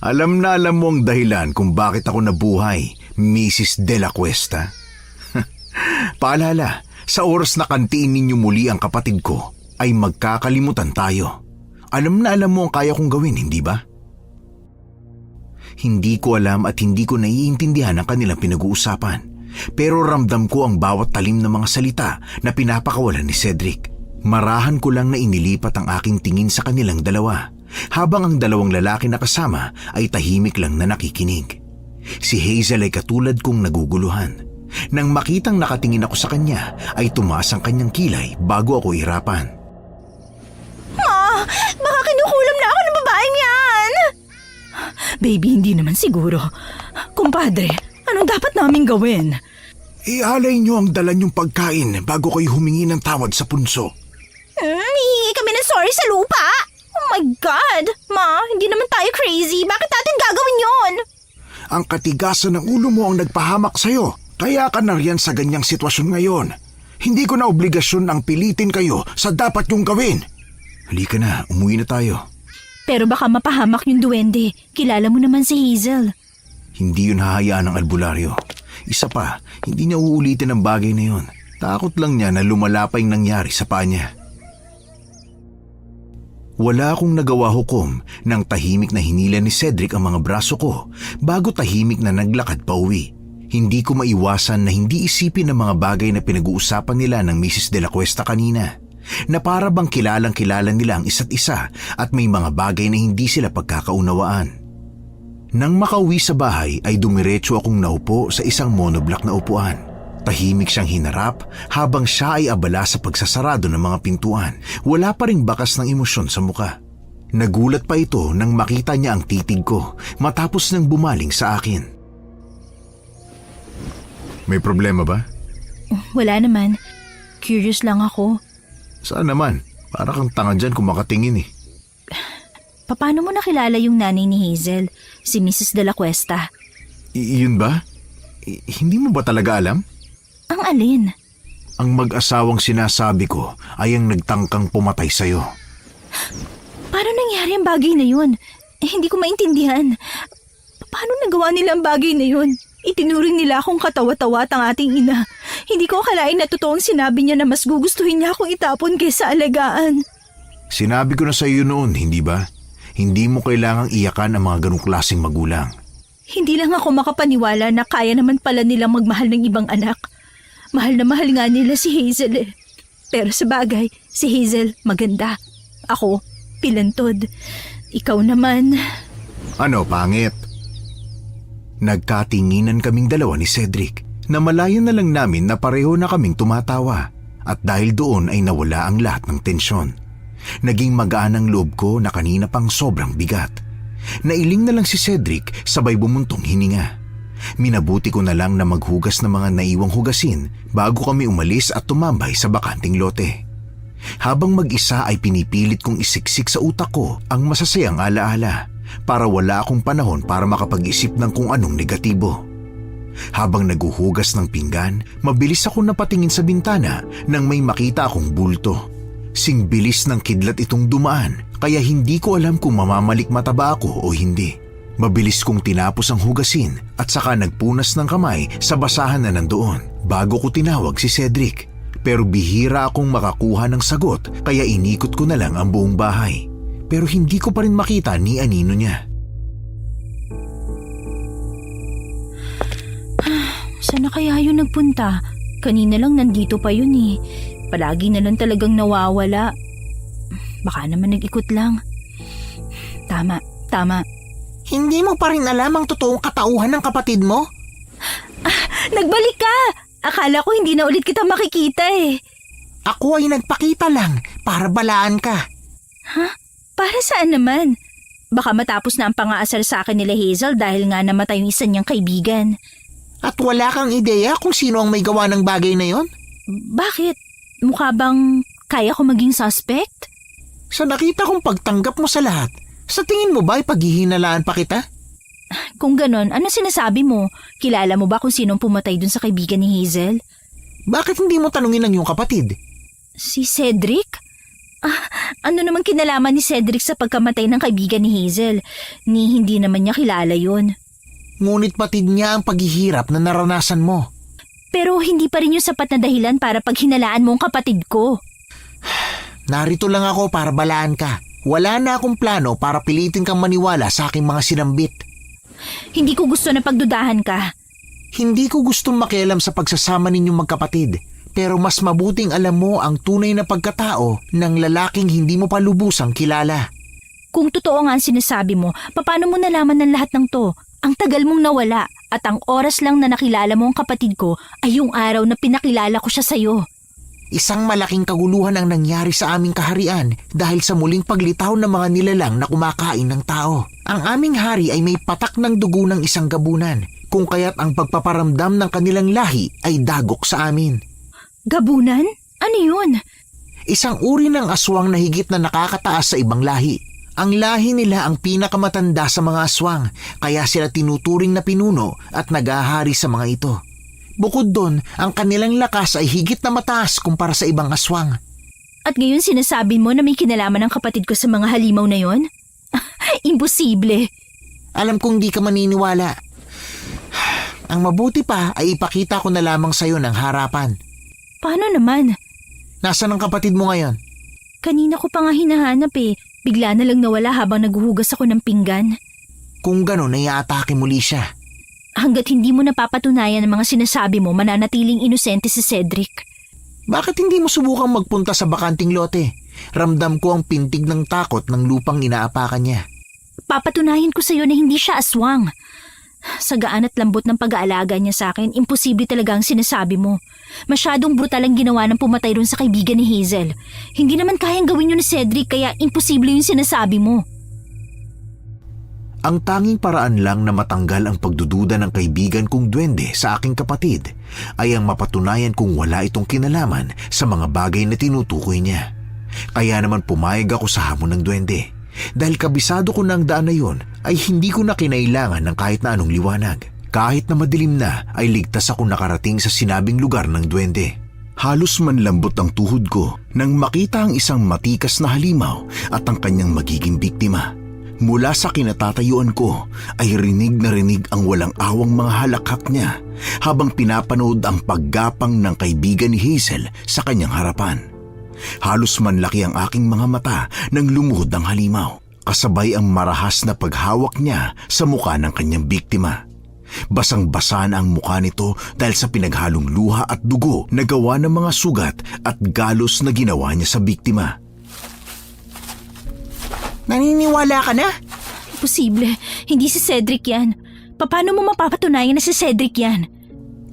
Alam na alam mo ang dahilan kung bakit ako nabuhay, Mrs. De La Cuesta. Paalala, sa oras na kantiin ninyo muli ang kapatid ko, ay magkakalimutan tayo. Alam na alam mo ang kaya kong gawin, hindi ba? Hindi ko alam at hindi ko naiintindihan ang kanilang pinag-uusapan. Pero ramdam ko ang bawat talim ng mga salita na pinapakawalan ni Cedric. Marahan ko lang na inilipat ang aking tingin sa kanilang dalawa, habang ang dalawang lalaki na kasama ay tahimik lang na nakikinig. Si Hazel ay katulad kong naguguluhan. Nang makitang nakatingin ako sa kanya, ay tumaas ang kanyang kilay bago ako irapan. Baka kinukulam na ako ng babaeng yan! Baby, hindi naman siguro. Kumpadre, anong dapat namin gawin? Ialay niyo ang dala niyong pagkain bago kayo humingi ng tawad sa punso. Hihingi kami ng sorry sa lupa? Oh my God! Ma, hindi naman tayo crazy. Bakit natin gagawin yon? Ang katigasan ng ulo mo ang nagpahamak sa'yo, kaya ka na riyan sa ganyang sitwasyon ngayon. Hindi ko na obligasyon ang pilitin kayo sa dapat niyong gawin. Halika na, umuwi na tayo. Pero baka mapahamak yung duwende. Kilala mo naman si Hazel. Hindi yun hahayaan ng albularyo. Isa pa, hindi niya uulitin ang bagay na yun. Takot lang niya na lumala pa yung nangyari sa paa niya. Wala akong nagawa hukom nang tahimik na hinila ni Cedric ang mga braso ko bago tahimik na naglakad pa uwi. Hindi ko maiwasan na hindi isipin ang mga bagay na pinag-uusapan nila ng Mrs. De La Cuesta kanina. Na para bang kilalang-kilala nila ang isa't isa at may mga bagay na hindi sila pagkakaunawaan. Nang makauwi sa bahay ay dumiretso akong naupo sa isang monoblock na upuan. Tahimik siyang hinarap habang siya ay abala sa pagsasarado ng mga pintuan. Wala pa ring bakas ng emosyon sa muka. Nagulat pa ito nang makita niya ang titig ko matapos nang bumaling sa akin. May problema ba? Wala naman. Curious lang ako. Saan naman? Para kang tanga dyan kung makatingin eh. Paano mo nakilala yung nanay ni Hazel, si Mrs. De La Cuesta? Yun ba? Hindi mo ba talaga alam? Ang alin? Ang mag-asawang sinasabi ko ay ang nagtangkang pumatay sa'yo. Paano nangyari ang bagay na yun? Hindi ko maintindihan. Paano nagawa nila ang bagay na yun? Itinuring nila akong katawa-tawa at ang ating ina. Hindi ko akalain na totoong sinabi niya na mas gugustuhin niya akong itapon kaysa alagaan. Sinabi ko na sa iyo noon, hindi ba? Hindi mo kailangang iyakan ang mga ganong klaseng magulang. Hindi lang ako makapaniwala na kaya naman pala nilang magmahal ng ibang anak. Mahal na mahal nga nila si Hazel eh. Pero sa bagay, si Hazel maganda. Ako, pilantod. Ikaw naman. Ano, pangit? Nagkatinginan kaming dalawa ni Cedric. Namalayan na lang namin na pareho na kaming tumatawa. At dahil doon ay nawala ang lahat ng tensyon. Naging magaan ang loob ko na kanina pang sobrang bigat. Nailing na lang si Cedric sabay bumuntong hininga. Minabuti ko na lang na maghugas ng mga naiwang hugasin bago kami umalis at tumambay sa bakanting lote. Habang mag-isa ay pinipilit kong isiksik sa utak ko ang masasayang alaala para wala akong panahon para makapag-isip ng kung anong negatibo. Habang naguhugas ng pinggan, mabilis ako napatingin sa bintana nang may makita akong bulto. Sing bilis ng kidlat itong dumaan kaya hindi ko alam kung mamamalikmata ba ako o hindi. Mabilis kong tinapos ang hugasin at saka nagpunas ng kamay sa basahan na nandoon bago ko tinawag si Cedric. Pero bihira akong makakuha ng sagot kaya inikot ko na lang ang buong bahay. Pero hindi ko pa rin makita ni anino niya. Saan na kaya yun nagpunta? Kanina lang nandito pa yun eh. Palagi na lang talagang nawawala. Baka naman nag-ikot lang. Tama. Hindi mo pa rin alam ang totoong katauhan ng kapatid mo? Nagbalik ka! Akala ko hindi na ulit kita makikita eh. Ako ay nagpakita lang para balaan ka. Ha? Para saan naman? Baka matapos na ang pang-aasar sa akin nila Hazel dahil nga namatay yung isa niyang kaibigan. At wala kang ideya kung sino ang may gawa ng bagay na yon? Bakit? Mukha bang kaya ko maging suspect? Sa nakita kong pagtanggap mo sa lahat, sa tingin mo ba ay paghihinalaan pa kita? Kung ganon, ano sinasabi mo? Kilala mo ba kung sinong pumatay dun sa kaibigan ni Hazel? Bakit hindi mo tanungin ang iyong kapatid? Si Cedric? Ano naman kinalaman ni Cedric sa pagkamatay ng kaibigan ni Hazel? Hindi naman niya kilala yun. Ngunit patid niya ang paghihirap na naranasan mo. Pero hindi pa rin yung sapat na dahilan para paghinalaan mo ang kapatid ko. Narito lang ako para balaan ka. Wala na akong plano para pilitin kang maniwala sa aking mga sinambit. Hindi ko gusto na pagdudahan ka. Hindi ko gustong makialam sa pagsasama ninyong magkapatid. Pero mas mabuting alam mo ang tunay na pagkatao ng lalaking hindi mo pa lubusang kilala. Kung totoo nga ang sinasabi mo, paano mo nalaman ng lahat ng to? Ang tagal mong nawala at ang oras lang na nakilala mo ang kapatid ko ay yung araw na pinakilala ko siya sa'yo. Isang malaking kaguluhan ang nangyari sa aming kaharian dahil sa muling paglitaw ng mga nilalang na kumakain ng tao. Ang aming hari ay may patak ng dugo ng isang gabunan, kung kaya't ang pagpaparamdam ng kanilang lahi ay dagok sa amin. Gabunan? Ano yun? Isang uri ng aswang na higit na nakakataas sa ibang lahi. Ang lahi nila ang pinakamatanda sa mga aswang, kaya sila tinuturing na pinuno at nag-ahari sa mga ito. Bukod doon, ang kanilang lakas ay higit na mataas kumpara sa ibang aswang. At ngayon sinasabi mo na may kinalaman ng kapatid ko sa mga halimaw na yon? Imposible. Alam kong di ka maniniwala. Ang mabuti pa ay ipakita ko na lamang sa'yo ng harapan. Paano naman? Nasaan ang kapatid mo ngayon? Kanina ko pa nga hinahanap eh. Bigla na lang nawala habang naghuhugas ako ng pinggan. Kung gano'n ay aatake muli siya. Hanggat hindi mo napapatunayan ang mga sinasabi mo, mananatiling inosente si Cedric. Bakit hindi mo subukang magpunta sa bakanting lote? Ramdam ko ang pintig ng takot ng lupang inaapakan niya. Papatunayan ko sa'yo na hindi siya aswang. Sa gaan at lambot ng pag-aalaga niya sa akin, imposible talaga ang sinasabi mo. Masyadong brutal ang ginawa ng pumatay ron sa kaibigan ni Hazel. Hindi naman kayang gawin yun ni Cedric kaya imposible yung sinasabi mo. Ang tanging paraan lang na matanggal ang pagdududa ng kaibigan kong duwende sa aking kapatid ay ang mapatunayan kung wala itong kinalaman sa mga bagay na tinutukoy niya. Kaya naman pumayag ako sa hamon ng duwende. Dahil kabisado ko ng daan na yun ay hindi ko na kinailangan ng kahit na anong liwanag. Kahit na madilim na ay ligtas ako nakarating sa sinabing lugar ng duwende. Halos manlambot ang tuhod ko nang makita ang isang matikas na halimaw at ang kanyang magiging biktima. Mula sa kinatatayuan ko ay rinig na rinig ang walang awang mga halakhak niya habang pinapanood ang paggapang ng kaibigan ni Hazel sa kanyang harapan. Halos manlaki ang aking mga mata nang lumuhod ang halimaw, kasabay ang marahas na paghawak niya sa mukha ng kanyang biktima. Basang-basa na ang mukha nito dahil sa pinaghalong luha at dugo na gawa ng mga sugat at galos na ginawa niya sa biktima. Naniniwala ka na? Imposible. Hindi si Cedric yan. Paano mo mapapatunayan na si Cedric yan?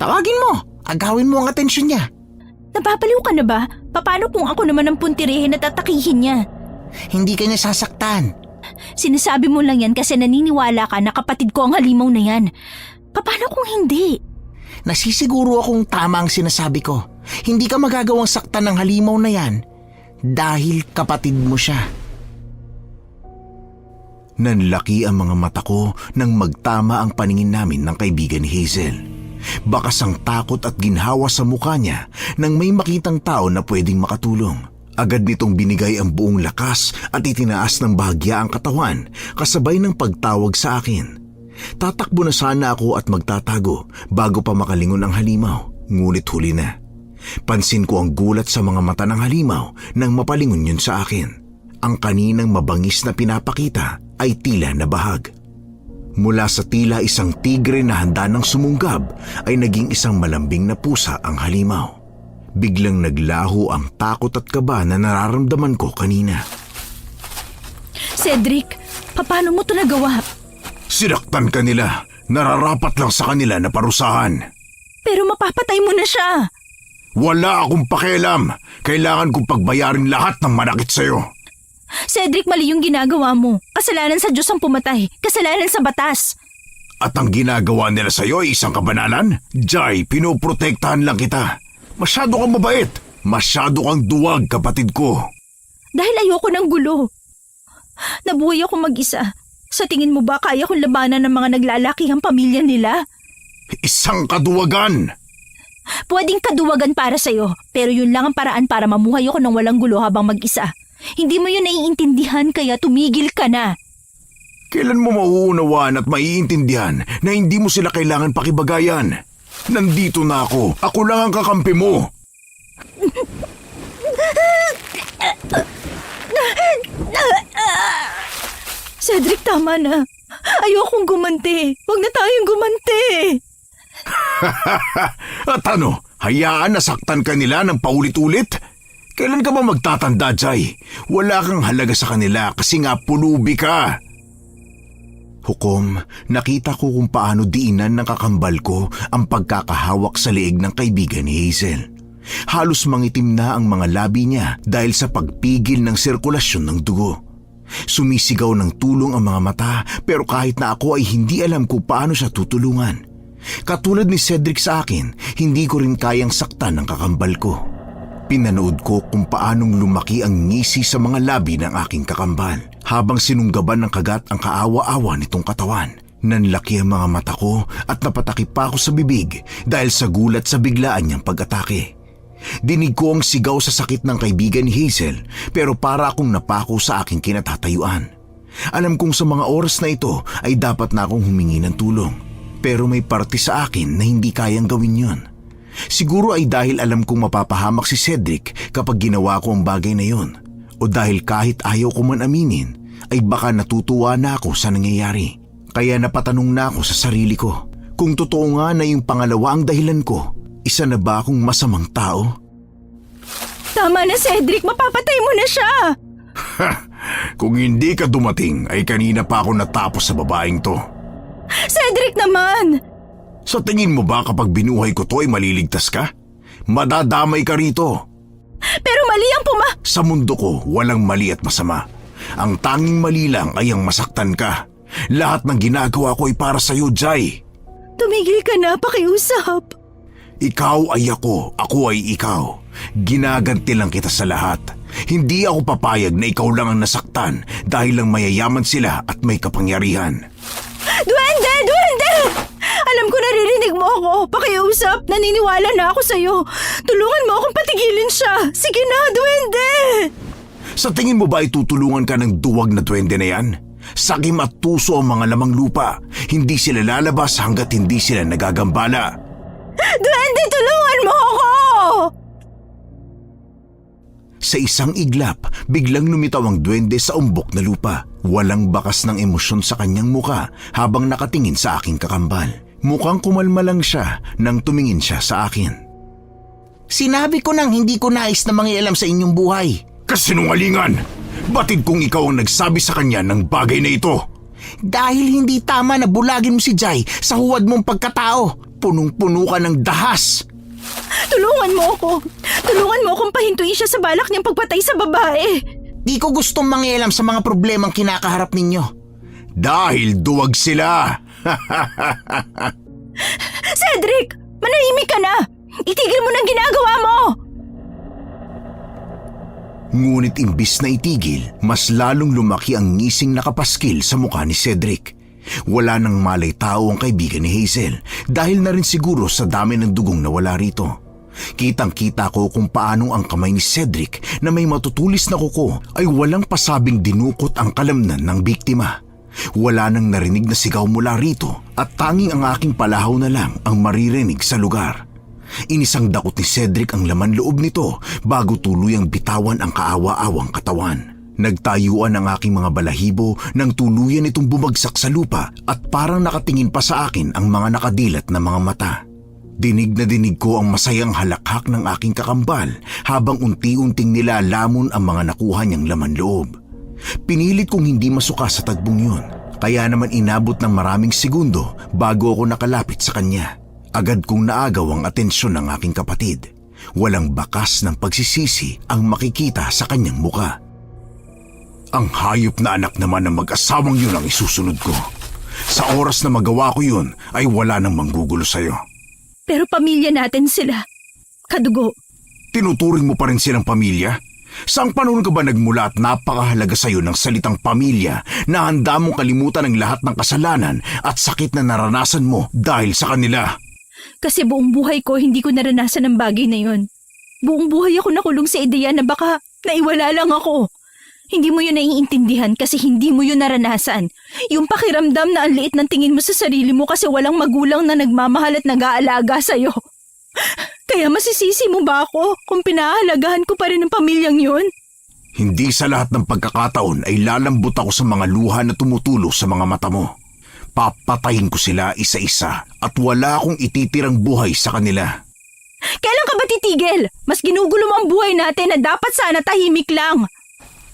Tawagin mo. Agawin mo ang atensyon niya. Napapaliw ka na ba? Paano kung ako naman ang puntirihin at tatakihin niya? Hindi ka niya sasaktan. Sinasabi mo lang yan kasi naniniwala ka na kapatid ko ang halimaw na yan. Paano kung hindi? Nasisiguro akong tama ang sinasabi ko. Hindi ka magagawang saktan ng halimaw na yan dahil kapatid mo siya. Nanlaki ang mga mata ko nang magtama ang paningin namin ng kaibigan ni Hazel. Bakas ang takot at ginhawa sa mukha niya nang may makitang tao na pwedeng makatulong. Agad nitong binigay ang buong lakas at itinaas ng bahagya ang katawan kasabay ng pagtawag sa akin. Tatakbo na sana ako at magtatago bago pa makalingon ang halimaw, ngunit huli na. Pansin ko ang gulat sa mga mata ng halimaw nang mapalingon yun sa akin. Ang kaninang mabangis na pinapakita ay tila na bahag. Mula sa tila isang tigre na handa ng sumunggab ay naging isang malambing na pusa ang halimaw. Biglang naglaho ang takot at kaba na nararamdaman ko kanina. Cedric, paano mo ito nagawa? Sinaktan ka nila. Nararapat lang sa kanila na parusahan. Pero mapapatay mo na siya. Wala akong pakialam. Kailangan kong pagbayarin lahat ng manakit sa'yo. Cedric, mali yung ginagawa mo. Kasalanan sa Diyos ang pumatay. Kasalanan sa batas. At ang ginagawa nila sa'yo ay isang kabanalan? Jai, pinoprotektahan lang kita. Masyado kang mabait. Masyado kang duwag, kapatid ko. Dahil ayoko ng gulo. Nabuhay ako mag-isa. Sa tingin mo ba kaya kong labanan ng mga naglalakihang pamilya nila? Isang kaduwagan. Pwedeng kaduwagan para sa'yo, pero yun lang ang paraan para mamuhay ako ng walang gulo habang mag-isa. Hindi mo yun naiintindihan kaya tumigil ka na. Kailan mo mauunawaan at maiintindihan na hindi mo sila kailangan pakibagayan? Nandito na ako. Ako lang ang kakampi mo. Cedric, tama na. Ayokong gumanti. Huwag na tayong gumanti. At ano, hayaan na saktan ka nila ng paulit-ulit? Kailan ka ba magtatanda, Jai? Wala kang halaga sa kanila kasi nga pulubi ka. Hukom, nakita ko kung paano diinan ng kakambal ko ang pagkakahawak sa leeg ng kaibigan ni Hazel. Halos mangitim na ang mga labi niya dahil sa pagpigil ng sirkulasyon ng dugo. Sumisigaw ng tulong ang mga mata pero kahit na ako ay hindi alam kung paano siya tutulungan. Katulad ni Cedric sa akin, hindi ko rin kayang saktan ng kakambal ko. Pinanood ko kung paanong lumaki ang ngisi sa mga labi ng aking kakambal habang sinunggaban ng kagat ang kaawa-awa nitong katawan. Nanlaki ang mga mata ko at napatakip pa ako sa bibig dahil sa gulat sa biglaan niyang pag-atake. Dinig ko ang sigaw sa sakit ng kaibigan ni Hazel pero para akong napako sa aking kinatatayuan. Alam kong sa mga oras na ito ay dapat na akong humingi ng tulong pero may parte sa akin na hindi kayang gawin yon. Siguro ay dahil alam kong mapapahamak si Cedric kapag ginawa ko ang bagay na yon o dahil kahit ayaw ko man aminin ay baka natutuwa na ako sa nangyayari. Kaya napatanong na ako sa sarili ko kung totoo nga na yung pangalawa ang dahilan ko. Isa na ba akong masamang tao? Tama na, Cedric. Mapapatay mo na siya. Kung hindi ka dumating ay kanina pa ako natapos sa babaeng to. Cedric naman! Sa tingin mo ba kapag binuhay ko to ay maliligtas ka? Madadamay ka rito. Pero mali ang Sa mundo ko, walang mali at masama. Ang tanging mali lang ay ang masaktan ka. Lahat ng ginagawa ko ay para sa'yo, Jai. Tumigil ka na, pakiusap. Ikaw ay ako ay ikaw. Ginaganti lang kita sa lahat. Hindi ako papayag na ikaw lang ang nasaktan dahil lang mayayaman sila at may kapangyarihan. Duwende! Duwende! Alam ko naririnig mo ako. Pakiusap, naniniwala na ako sa'yo. Tulungan mo akong patigilin siya. Sige na, Duwende! Sa tingin mo ba ay tutulungan ka ng duwag na duwende na yan? Sakim at tuso ang mga lamang lupa. Hindi sila lalabas hanggat hindi sila nagagambala. Duwende, tulungan mo ako! Sa isang iglap, biglang lumitaw ang duwende sa umbok na lupa. Walang bakas ng emosyon sa kanyang muka habang nakatingin sa aking kakambal. Mukhang kumalma lang siya nang tumingin siya sa akin. Sinabi ko nang hindi ko nais na mangialam sa inyong buhay. Kasinungalingan! Batid kong ikaw ang nagsabi sa kanya ng bagay na ito. Dahil hindi tama na bulagin mo si Jai sa huwad mong pagkatao. Punong-puno ka ng dahas. Tulungan mo ako. Tulungan mo akong pahintuin siya sa balak niyang pagpatay sa babae. Di ko gustong mangialam sa mga problemang kinakaharap ninyo. Dahil duwag sila. Cedric! Manahimik ka na! Itigil mo ng ginagawa mo! Ngunit imbis na itigil, mas lalong lumaki ang ngising nakapaskil sa mukha ni Cedric. Wala nang malay tao ang kaibigan ni Hazel dahil na rin siguro sa dami ng dugong nawala rito. Kitang-kita ko kung paanong ang kamay ni Cedric na may matutulis na kuko ay walang pasabing dinukot ang kalamnan ng biktima. Wala nang narinig na sigaw mula rito at tanging ang aking palahaw na lang ang maririnig sa lugar. Inisang dakot ni Cedric ang laman loob nito bago tuluyang bitawan ang kaawa-awang katawan. Nagtayuan ang aking mga balahibo nang tuluyan itong bumagsak sa lupa at parang nakatingin pa sa akin ang mga nakadilat na mga mata. Dinig na dinig ko ang masayang halakhak ng aking kakambal habang unti-unting nilalamon ang mga nakuha niyang laman loob. Pinilit kong hindi masuka sa tagbong yun, kaya naman inabot ng maraming segundo bago ako nakalapit sa kanya. Agad kong naagaw ang atensyon ng aking kapatid. Walang bakas ng pagsisisi ang makikita sa kanyang muka. Ang hayop na anak naman ng mag-asawang yun ang isusunod ko. Sa oras na magawa ko yun ay wala nang manggugulo sa'yo. Pero pamilya natin sila. Kadugo. Tinuturing mo pa rin silang pamilya? Saang panahon ka ba nagmula at napakahalaga sa'yo ng salitang pamilya na handa mong kalimutan ang lahat ng kasalanan at sakit na naranasan mo dahil sa kanila? Kasi buong buhay ko hindi ko naranasan ang bagay na yon. Buong buhay ako nakulong sa ideya na baka naiwala lang ako. Hindi mo yun naiintindihan kasi hindi mo yun naranasan. Yung pakiramdam na ang liit ng tingin mo sa sarili mo kasi walang magulang na nagmamahal at nag-aalaga sa'yo. Kaya masisisi mo ba ako kung pinahalagahan ko pa rin ang pamilyang yun? Hindi sa lahat ng pagkakataon ay lalambot ako sa mga luha na tumutulo sa mga mata mo. Papatayin ko sila isa-isa at wala akong ititirang buhay sa kanila. Kailan ka ba titigil? Mas ginugulo mo ang buhay natin na dapat sana tahimik lang.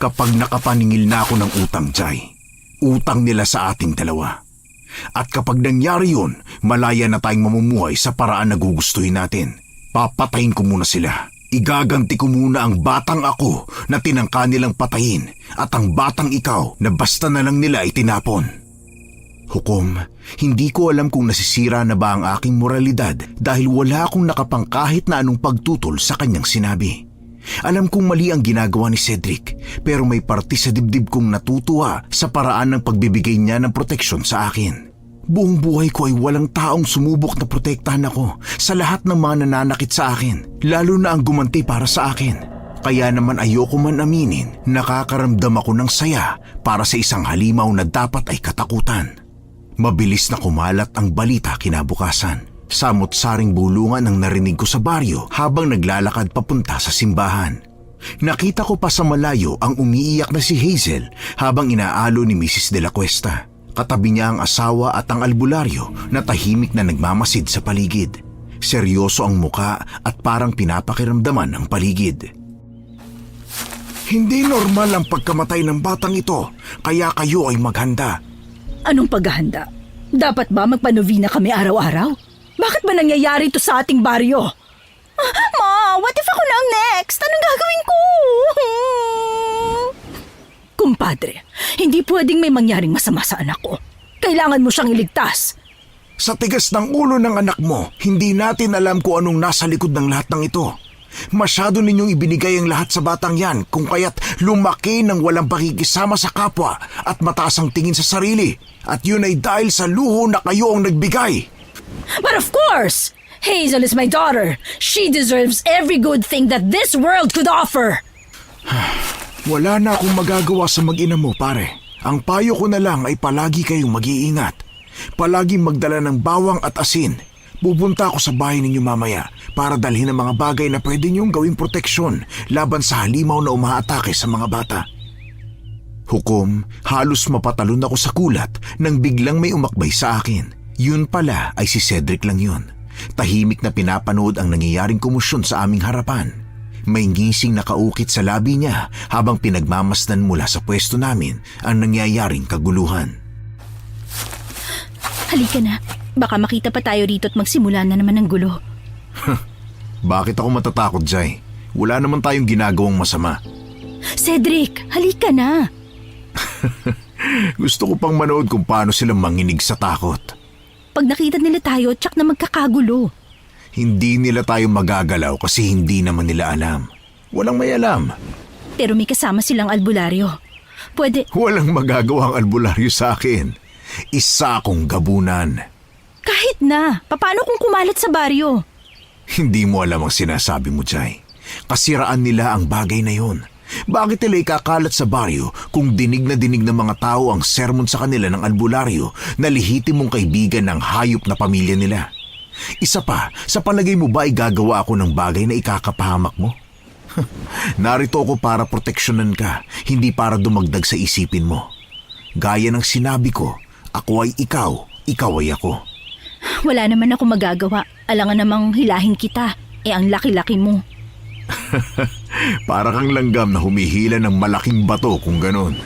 Kapag nakapaningil na ako ng utang, Jai, utang nila sa ating dalawa. At kapag nangyari yun, malaya na tayong mamumuhay sa paraan na gugustuhin natin. Papatayin ko muna sila. Igaganti ko muna ang batang ako na tinangka nilang patayin at ang batang ikaw na basta na lang nila itinapon. Hukom, hindi ko alam kung nasisira na ba ang aking moralidad dahil wala akong nakapang kahit na anong pagtutol sa kanyang sinabi. Alam kong mali ang ginagawa ni Cedric pero may parte sa dibdib kong natutuwa sa paraan ng pagbibigay niya ng proteksyon sa akin. Buong buhay ko ay walang taong sumubok na protektahan ako sa lahat ng mga nananakit sa akin, lalo na ang gumanti para sa akin. Kaya naman ayoko man aminin, nakakaramdam ako ng saya para sa isang halimaw na dapat ay katakutan. Mabilis na kumalat ang balita kinabukasan. Samot-saring bulungan ang narinig ko sa baryo habang naglalakad papunta sa simbahan. Nakita ko pa sa malayo ang umiiyak na si Hazel habang inaalo ni Mrs. De La Cuesta. Katabi niya ang asawa at ang albularyo na tahimik na nagmamasid sa paligid. Seryoso ang muka at parang pinapakiramdaman ang paligid. Hindi normal ang pagkamatay ng batang ito, kaya kayo ay maghanda. Anong paghahanda? Dapat ba magpanovina kami araw-araw? Bakit ba nangyayari ito sa ating baryo? Ma, what if ako na ang next? Anong gagawin ko? Kumpadre, hindi pwedeng may mangyaring masama sa anak ko. Kailangan mo siyang iligtas. Sa tigas ng ulo ng anak mo, hindi natin alam kung anong nasa likod ng lahat ng ito. Masyado ninyong ibinigay ang lahat sa batang yan kung kaya't lumaki ng walang pakikisama sa kapwa at mataas ang tingin sa sarili. At yun ay dahil sa luho na kayo ang nagbigay. But of course, Hazel is my daughter. She deserves every good thing that this world could offer. Wala na akong magagawa sa mag-ina mo, pare. Ang payo ko na lang ay palagi kayong mag-iingat. Palaging magdala ng bawang at asin. Pupunta ako sa bahay ninyo mamaya para dalhin ang mga bagay na pwede niyong gawing proteksyon laban sa halimaw na umaatake sa mga bata. Hukom, halos mapatalon ako sa kulat nang biglang may umakbay sa akin. Yun pala ay si Cedric lang yun. Tahimik na pinapanood ang nangyayaring komosyon sa aming harapan. May ngising nakaukit sa labi niya habang pinagmamasdan mula sa pwesto namin ang nangyayaring kaguluhan. Halika na. Baka makita pa tayo rito at magsimula na naman ng gulo. Bakit ako matatakot, Jai? Wala naman tayong ginagawang masama. Cedric, halika na. Gusto ko pang manood kung paano sila manginig sa takot. Pag nakita nila tayo, tsak na magkakagulo. Hindi nila tayo magagalaw kasi hindi naman nila alam. Walang may alam. Pero may kasama silang albularyo. Pwede... Walang magagawa ang albularyo sa akin. Isa akong gabunan. Kahit na. Paano kung kumalat sa baryo? Hindi mo alam ang sinasabi mo, Jai. Kasiraan nila ang bagay na yun. Bakit nila ikakalat sa baryo kung dinig na dinig ng mga tao ang sermon sa kanila ng albularyo na lihitimong kaibigan ng hayop na pamilya nila? Isa pa, sa palagay mo ba ay gagawa ako ng bagay na ikakapahamak mo? Narito ako para proteksyonan ka, hindi para dumagdag sa isipin mo. Gaya ng sinabi ko, ako ay ikaw, ikaw ay ako. Wala naman ako magagawa. Alangan namang hilahin kita. Ang laki-laki mo. Para kang langgam na humihila ng malaking bato kung ganon.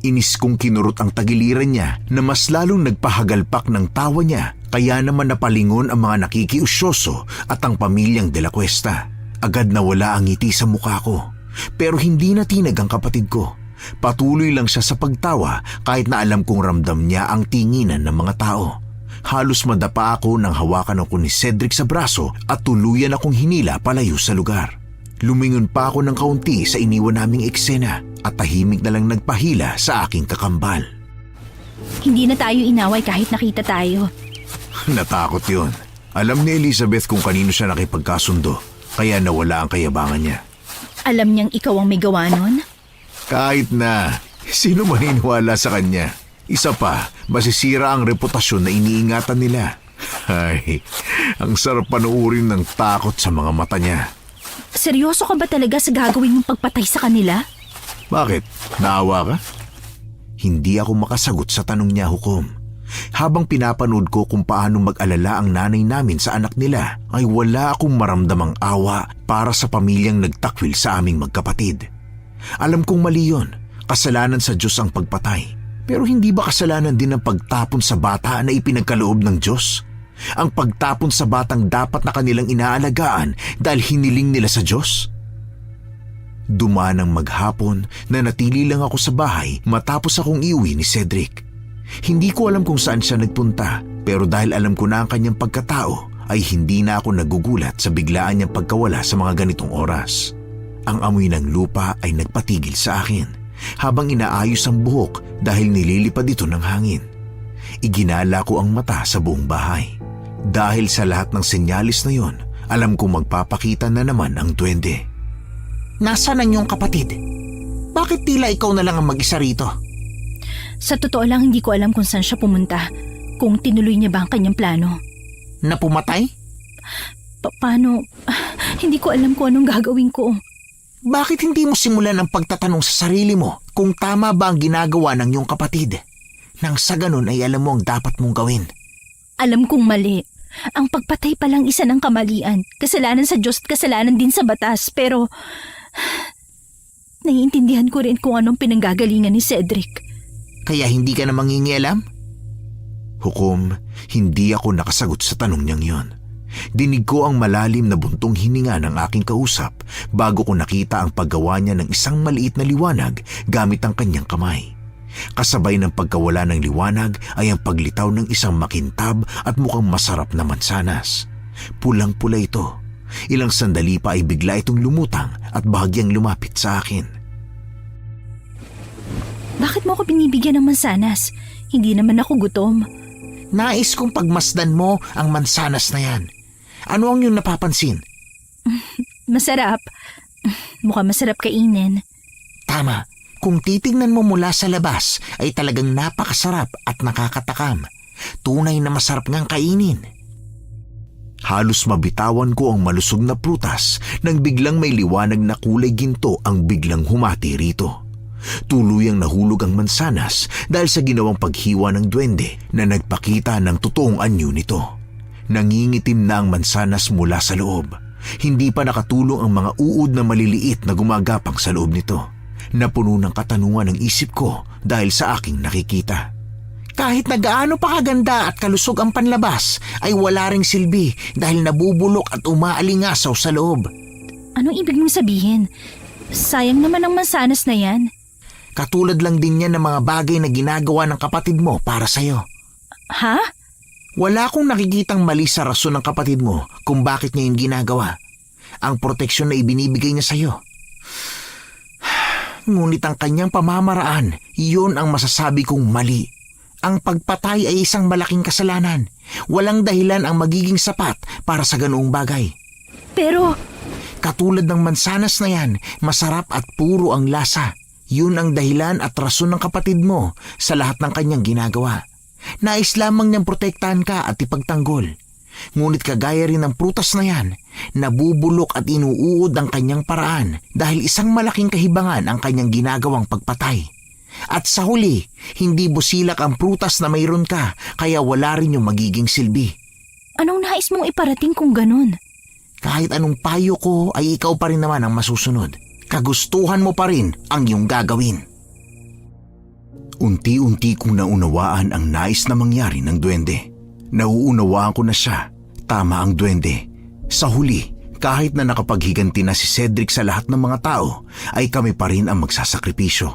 Inis kong kinurot ang tagiliran niya na mas lalong nagpahagalpak ng tawa niya, kaya naman napalingon ang mga nakikiusyoso at ang pamilyang De La Cuesta. Agad na wala ang ngiti sa mukha ko, pero hindi natinag ang kapatid ko. Patuloy lang siya sa pagtawa kahit na alam kong ramdam niya ang tinginan ng mga tao. Halos madapa ako nang hawakan ako ni Cedric sa braso at tuluyan akong hinila palayo sa lugar. Lumingon pa ako ng kaunti sa iniwan naming eksena at tahimik na lang nagpahila sa aking kakambal. Hindi na tayo inaway kahit nakita tayo. Natakot yun. Alam ni Elizabeth kung kanino siya nakipagkasundo, kaya nawala ang kayabangan niya. Alam niyang ikaw ang may gawa nun? Kahit na, sino maniniwala sa kanya? Isa pa, masisira ang reputasyon na iniingatan nila. Ay, ang sarap panuurin ng takot sa mga mata niya. Seryoso ka ba talaga sa gagawin mong pagpatay sa kanila? Bakit? Naawa ka? Hindi ako makasagot sa tanong niya, Hukom. Habang pinapanood ko kung paano mag-alala ang nanay namin sa anak nila, ay wala akong maramdamang awa para sa pamilyang nagtakwil sa aming magkapatid. Alam kong mali yun, kasalanan sa Diyos ang pagpatay. Pero hindi ba kasalanan din ang pagtapon sa bata na ipinagkaloob ng Diyos? Ang pagtapon sa batang dapat na kanilang inaalagaan dahil hiniling nila sa Diyos? Dumaan ang maghapon na natili lang ako sa bahay matapos akong iuwi ni Cedric. Hindi ko alam kung saan siya nagpunta, pero dahil alam ko na ang kanyang pagkatao ay hindi na ako nagugulat sa biglaan niyang pagkawala sa mga ganitong oras. Ang amoy ng lupa ay nagpatigil sa akin habang inaayos ang buhok dahil nililipad ito ng hangin. Iginala ko ang mata sa buong bahay. Dahil sa lahat ng senyalis na yon, alam kong magpapakita na naman ang duwende. Nasaan ang iyong kapatid? Bakit tila ikaw na lang ang mag-isa rito? Sa totoo lang, hindi ko alam kung saan siya pumunta. Kung tinuloy niya ba ang kanyang plano. Na pumatay? Paano? Hindi ko alam kung anong gagawin ko. Bakit hindi mo simulan ang pagtatanong sa sarili mo kung tama ba ang ginagawa ng iyong kapatid? Nang sa ganun ay alam mo ang dapat mong gawin. Alam kong mali. Ang pagpatay pa lang isa ng kamalian. Kasalanan sa Diyos at kasalanan din sa batas. Pero naiintindihan ko rin kung anong pinanggagalingan ni Cedric. Kaya hindi ka na mangingialam? Hukom, hindi ako nakasagot sa tanong niyang yon. Dinig ko ang malalim na buntong hininga ng aking kausap bago ko nakita ang paggawa niya ng isang maliit na liwanag gamit ang kanyang kamay. Kasabay ng pagkawala ng liwanag ay ang paglitaw ng isang makintab at mukhang masarap na mansanas. Pulang-pula ito. Ilang sandali pa ay bigla itong lumutang at bahagyang lumapit sa akin. Bakit mo ako binibigyan ng mansanas? Hindi naman ako gutom. Nais kong pagmasdan mo ang mansanas na yan. Ano ang iyong napapansin? Masarap. Mukhang masarap kainin. Tama. Kung titignan mo mula sa labas ay talagang napakasarap at nakakatakam. Tunay na masarap ngang kainin. Halos mabitawan ko ang malusog na prutas nang biglang may liwanag na kulay ginto ang biglang humati rito. Tuluyang nahulog ang mansanas dahil sa ginawang paghiwa ng duwende na nagpakita ng totoong anyo nito. Nangingitim na ang mansanas mula sa loob. Hindi pa nakatulong ang mga uod na maliliit na gumagapang sa loob nito. Napuno ng katanungan ang isip ko dahil sa aking nakikita. Kahit na gaano pa kaganda at kalusog ang panlabas, ay wala ring silbi dahil nabubulok at umaalingasaw sa loob. Anong ibig mong sabihin? Sayang naman ang mansanas na yan. Katulad lang din yan ng mga bagay na ginagawa ng kapatid mo para sa'yo. Ha? Wala akong nakikitang mali sa rason ng kapatid mo kung bakit niya yung ginagawa. Ang proteksyon na ibinibigay niya sa'yo. Ngunit ang kanyang pamamaraan, iyon ang masasabi kong mali. Ang pagpatay ay isang malaking kasalanan. Walang dahilan ang magiging sapat para sa ganoong bagay. Pero Katulad ng mansanas na yan, masarap at puro ang lasa. Yun ang dahilan at rason ng kapatid mo sa lahat ng kanyang ginagawa. Nais lamang niyang protektahan ka at ipagtanggol. Ngunit kagaya rin ng prutas na yan, nabubulok at inuuod ang kanyang paraan dahil isang malaking kahibangan ang kanyang ginagawang pagpatay. At sa huli, hindi busilak ang prutas na mayroon ka kaya wala rin yung magiging silbi. anong nais mong iparating kung ganun? Kahit anong payo ko ay ikaw pa rin naman ang masusunod. Kagustuhan mo pa rin ang iyong gagawin. Unti-unti kong naunawaan ang nais na mangyari ng duwende. Nauunawaan ko na siya. Tama ang duwende. Sa huli, kahit na nakapaghiganti na si Cedric sa lahat ng mga tao, ay kami pa rin ang magsasakripisyo.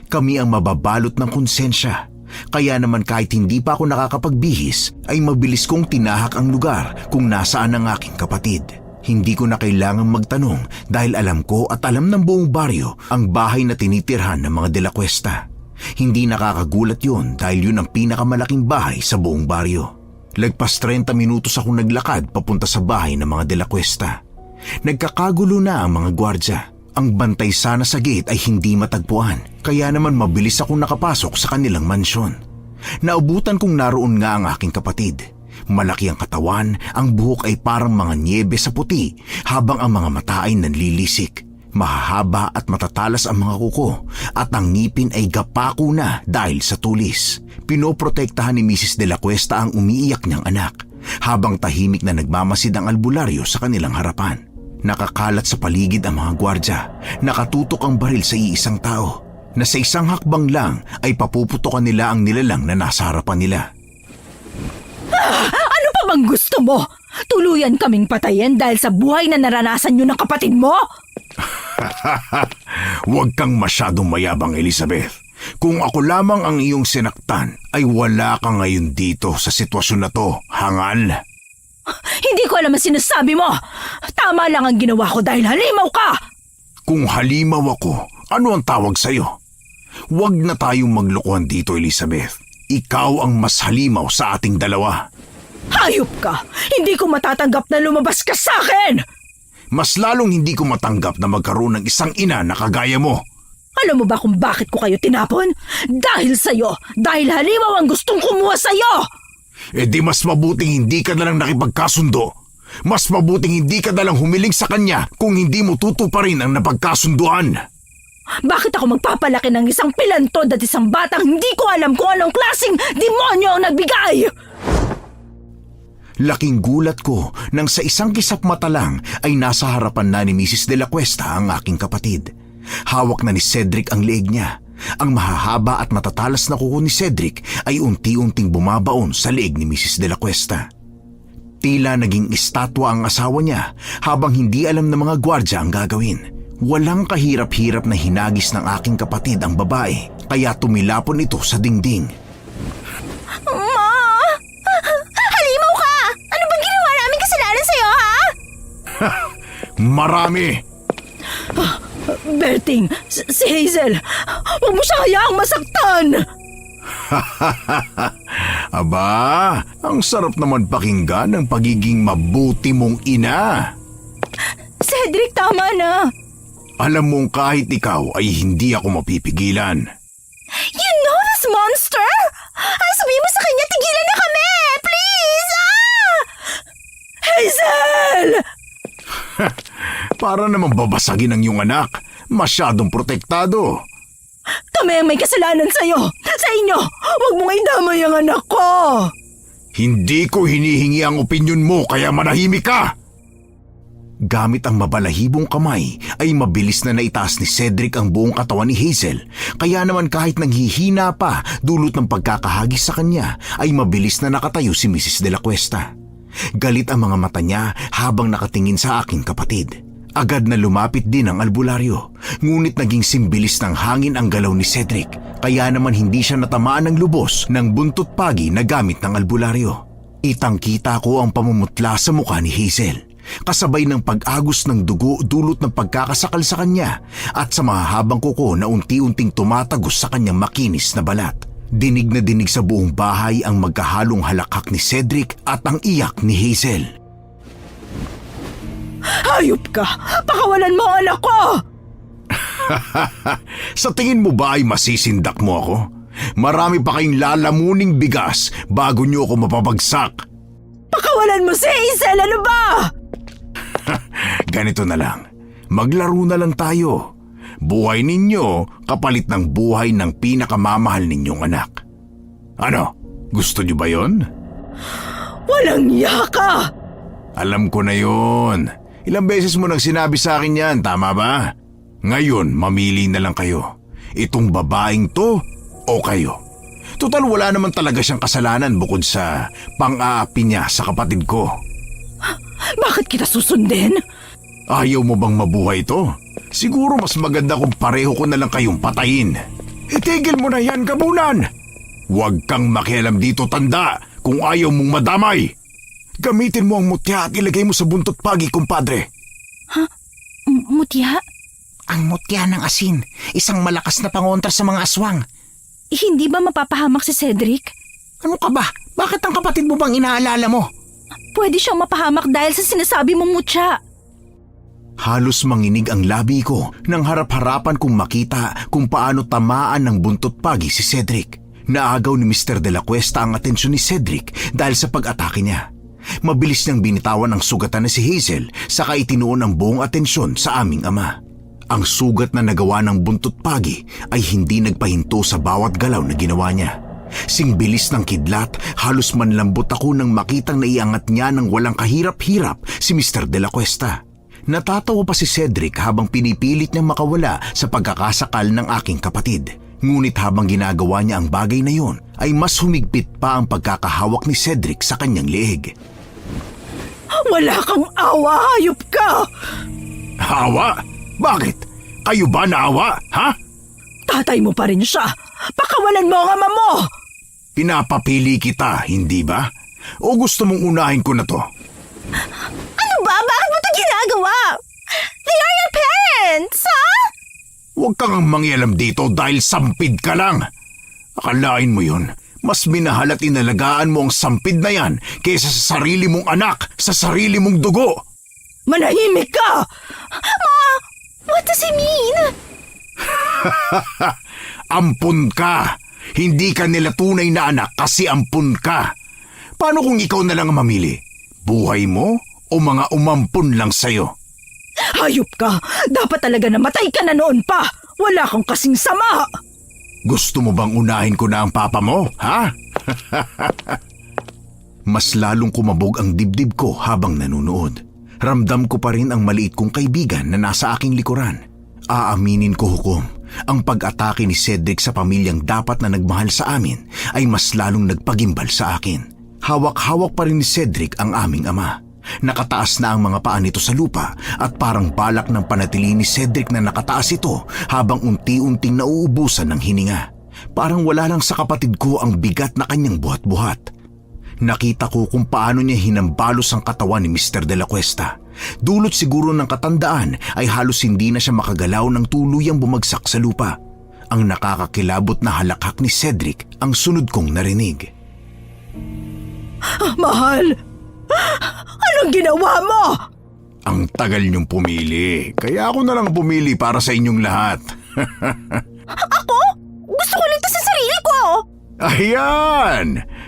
Kami ang mababalot ng konsensya. Kaya naman kahit hindi pa ako nakakapagbihis, ay mabilis kong tinahak ang lugar kung nasaan ang aking kapatid. Hindi ko na kailangang magtanong dahil alam ko at alam ng buong baryo ang bahay na tinitirhan ng mga De La Cuesta. Hindi nakakagulat yun dahil yun ang pinakamalaking bahay sa buong baryo. Lagpas 30 minutos akong naglakad papunta sa bahay ng mga De La Cuesta. Nagkakagulo na ang mga gwardya. Ang bantay sana sa gate ay hindi matagpuan, kaya naman mabilis akong nakapasok sa kanilang mansyon. Naubutan kong naroon nga ang aking kapatid. Malaki ang katawan, ang buhok ay parang mga nyebe sa puti, habang ang mga mata ay nanlilisik. Mahahaba at matatalas ang mga kuko, at ang ngipin ay gapako na dahil sa tulis. Pinoprotektahan ni Mrs. De La Cuesta ang umiiyak niyang anak, habang tahimik na nagmamasid ang albularyo sa kanilang harapan. Nakakalat sa paligid ang mga gwardya, nakatutok ang baril sa iisang tao, na sa isang hakbang lang ay papuputokan nila ang nilalang na nasa harapan nila. Ano pa bang gusto mo? Tuluyan kaming patayin dahil sa buhay na naranasan nyo ng kapatid mo? Huwag kang masyadong mayabang, Elizabeth. Kung ako lamang ang iyong sinaktan, ay wala ka ngayon dito sa sitwasyon na to, hangal. Hindi ko alam ang sinasabi mo. Tama lang ang ginawa ko dahil halimaw ka. Kung halimaw ako, ano ang tawag sa'yo? Huwag na tayong maglokohan dito, Elizabeth. Ikaw ang mas halimaw sa ating dalawa. Hayop ka! Hindi ko matatanggap na lumabas ka sa akin! Mas lalong hindi ko matanggap na magkaroon ng isang ina na kagaya mo. Alam mo ba kung bakit ko kayo tinapon? Dahil sa'yo! Dahil halimaw ang gustong kumuha sa'yo! E di mas mabuting hindi ka nalang nakipagkasundo. Mas mabuting hindi ka nalang humiling sa kanya kung hindi mo tutuparin ang napagkasunduan. Bakit ako magpapalaki ng isang pilantod at isang batang hindi ko alam kung anong klaseng demonyo ang nagbigay? Laking gulat ko nang sa isang kisap mata lang ay nasa harapan na ni Mrs. De La Cuesta ang aking kapatid. Hawak na ni Cedric ang leeg niya. Ang mahahaba at matatalas na kuko ni Cedric ay unti-unting bumabaon sa leeg ni Mrs. De La Cuesta. Tila naging estatwa ang asawa niya habang hindi alam ng mga gwardya ang gagawin. Walang kahirap-hirap na hinagis ng aking kapatid ang babae, kaya tumilapon ito sa dingding. Ma! Halimaw ka! Ano bang ginawa namin kasalanan sa'yo, ha? Marami! Berting, si Hazel, huwag mo siya hayaang masaktan! Aba, ang sarap naman pakinggan ng pagiging mabuti mong ina. Cedric, tama na! Alam mong kahit ikaw ay hindi ako mapipigilan. You know this monster? Sabihin mo sa kanya, tigilan na kami! Please! Ah! Hazel! Para naman babasagin ang iyong anak. Masyadong protektado. Kami ang may kasalanan sa'yo! Sa inyo! Huwag mong idamay ang anak ko! Hindi ko hinihingi ang opinyon mo kaya manahimik ka! Gamit ang mabalahibong kamay ay mabilis na naitaas ni Cedric ang buong katawan ni Hazel, kaya naman kahit nanghihina pa dulot ng pagkakahagis sa kanya ay mabilis na nakatayo si Mrs. De La Cuesta. Galit ang mga mata niya habang nakatingin sa aking kapatid. Agad na lumapit din ang albularyo, ngunit naging simbilis ng hangin ang galaw ni Cedric, kaya naman hindi siya natamaan ng lubos ng buntot pagi na gamit ng albularyo. Itang-kita ko ang pamumutla sa mukha ni Hazel, kasabay ng pag-agos ng dugo dulot ng pagkakasakal sa kanya at sa mahahabang kuko na unti-unting tumatagos sa kanyang makinis na balat. Dinig na dinig sa buong bahay ang magkahalong halakhak ni Cedric at ang iyak ni Hazel. Hayop ka! Pakawalan mo ang anak ko! Sa tingin mo ba ay masisindak mo ako? Marami pa kayong lalamuning bigas bago niyo ako mapabagsak. Pakawalan mo si Hazel! Ano ba? Ganito na lang. Maglaro na lang tayo. Buhay ninyo kapalit ng buhay ng pinakamamahal ninyong anak. Ano? Gusto niyo ba yon? Walang iya ka! Alam ko na yon. Ilang beses mo nang sinabi sa akin yan, tama ba? Ngayon, mamili na lang kayo. Itong babaeng to o kayo. Total wala naman talaga siyang kasalanan bukod sa pang-aapi niya sa kapatid ko. Bakit kita susundin? Ayaw mo bang mabuhay ito? Siguro mas maganda kung pareho ko na lang kayong patayin. Itigil mo na yan, Kabunan! Huwag kang makialam dito, tanda, kung ayaw mong madamay. Gamitin mo ang mutya at ilagay mo sa buntot pagi, kumpadre. Mutya? Ang mutya ng asin, isang malakas na pangontra sa mga aswang. Hindi ba mapapahamak si Cedric? Ano ka ba? Bakit ang kapatid mo bang inaalala mo? Pwede siyang mapahamak dahil sa sinasabi mong mutya. Halos manginig ang labi ko nang harap-harapan kong makita kung paano tamaan ng buntot pagi si Cedric. Naagaw ni Mr. De La Cuesta ang atensyon ni Cedric dahil sa pag-atake niya. Mabilis niyang binitawan ang sugatan na si Hazel saka itinuon ang buong atensyon sa aming ama. Ang sugat na nagawa ng buntot pagi ay hindi nagpahinto sa bawat galaw na ginawa niya. Sing bilis ng kidlat, halos manlambot ako nang makitang naiangat niya ng walang kahirap-hirap si Mr. De La Cuesta. Natatawa pa si Cedric habang pinipilit niyang makawala sa pagkakasakal ng aking kapatid. Ngunit habang ginagawa niya ang bagay na yon, ay mas humigpit pa ang pagkakahawak ni Cedric sa kanyang leeg. Wala kang awa, hayop ka! Hawa? Bakit? Kayo ba naawa, ha? Tatay mo pa rin siya. Pakawalan mo ang ama mo! Pinapapili kita, hindi ba? O gusto mong unahin ko na to? Ano ba? Bakit mo ito ginagawa? They are your parents, ha? Huwag kang mangialam dito dahil sampid ka lang. Akalain mo yun, mas minahal at inalagaan mo ang sampid na yan kaysa sa sarili mong anak, sa sarili mong dugo. Manahimik ka! Ma, what does he mean? Ampun ka. Hindi ka nila tunay na anak kasi ampun ka. Paano kung ikaw na lang ang mamili? Buhay mo o mga umampun lang sa'yo? Hayop ka! Dapat talaga namatay ka na noon pa! Wala kang kasing sama! Gusto mo bang unahin ko na ang papa mo, ha? Mas lalong kumabog ang dibdib ko habang nanunood. Ramdam ko pa rin ang maliit kong kaibigan na nasa aking likuran. Aaminin ko, hukom, ang pag-atake ni Cedric sa pamilyang dapat na nagmahal sa amin ay mas lalong nagpagimbal sa akin. Hawak-hawak pa rin ni Cedric ang aming ama. Nakataas na ang mga paa nito sa lupa at parang balak ng panatili ni Cedric na nakataas ito habang unti-unting nauubusan ng hininga. Parang wala lang sa kapatid ko ang bigat na kanyang buhat-buhat. Nakita ko kung paano niya hinambalos ang katawan ni Mr. De La Cuesta. Dulot siguro ng katandaan ay halos hindi na siya makagalaw ng tuluyang bumagsak sa lupa. Ang nakakakilabot na halakhak ni Cedric ang sunod kong narinig. Mahal! Anong ginawa mo? Ang tagal niyong pumili, kaya ako na lang pumili para sa inyong lahat. Ako? Gusto ko ligtas sa sarili ko! Ayan!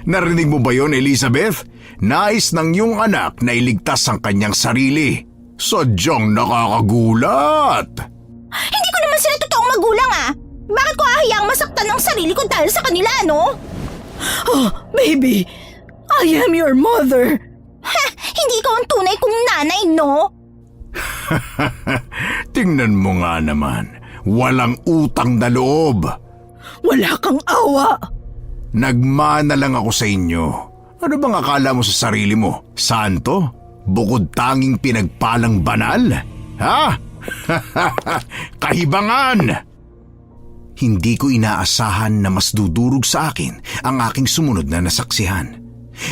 Narinig mo ba yon, Elizabeth? Nais ng iyong anak na iligtas ang kanyang sarili. Sadyang nakakagulat! Hindi ko naman sila totoong magulang, ah! Bakit ko hahayaang masaktan ang sarili ko dahil sa kanila, no? Oh, baby! I am your mother! Ha! Hindi ko ang tunay kong nanay, no? Tingnan mo nga naman, walang utang na loob. Wala kang awa! Nagmana lang ako sa inyo. Ano bang akala mo sa sarili mo? Santo? Bukod tanging pinagpalang banal? Ha? Kahibangan! Hindi ko inaasahan na mas dudurog sa akin ang aking sumunod na nasaksihan.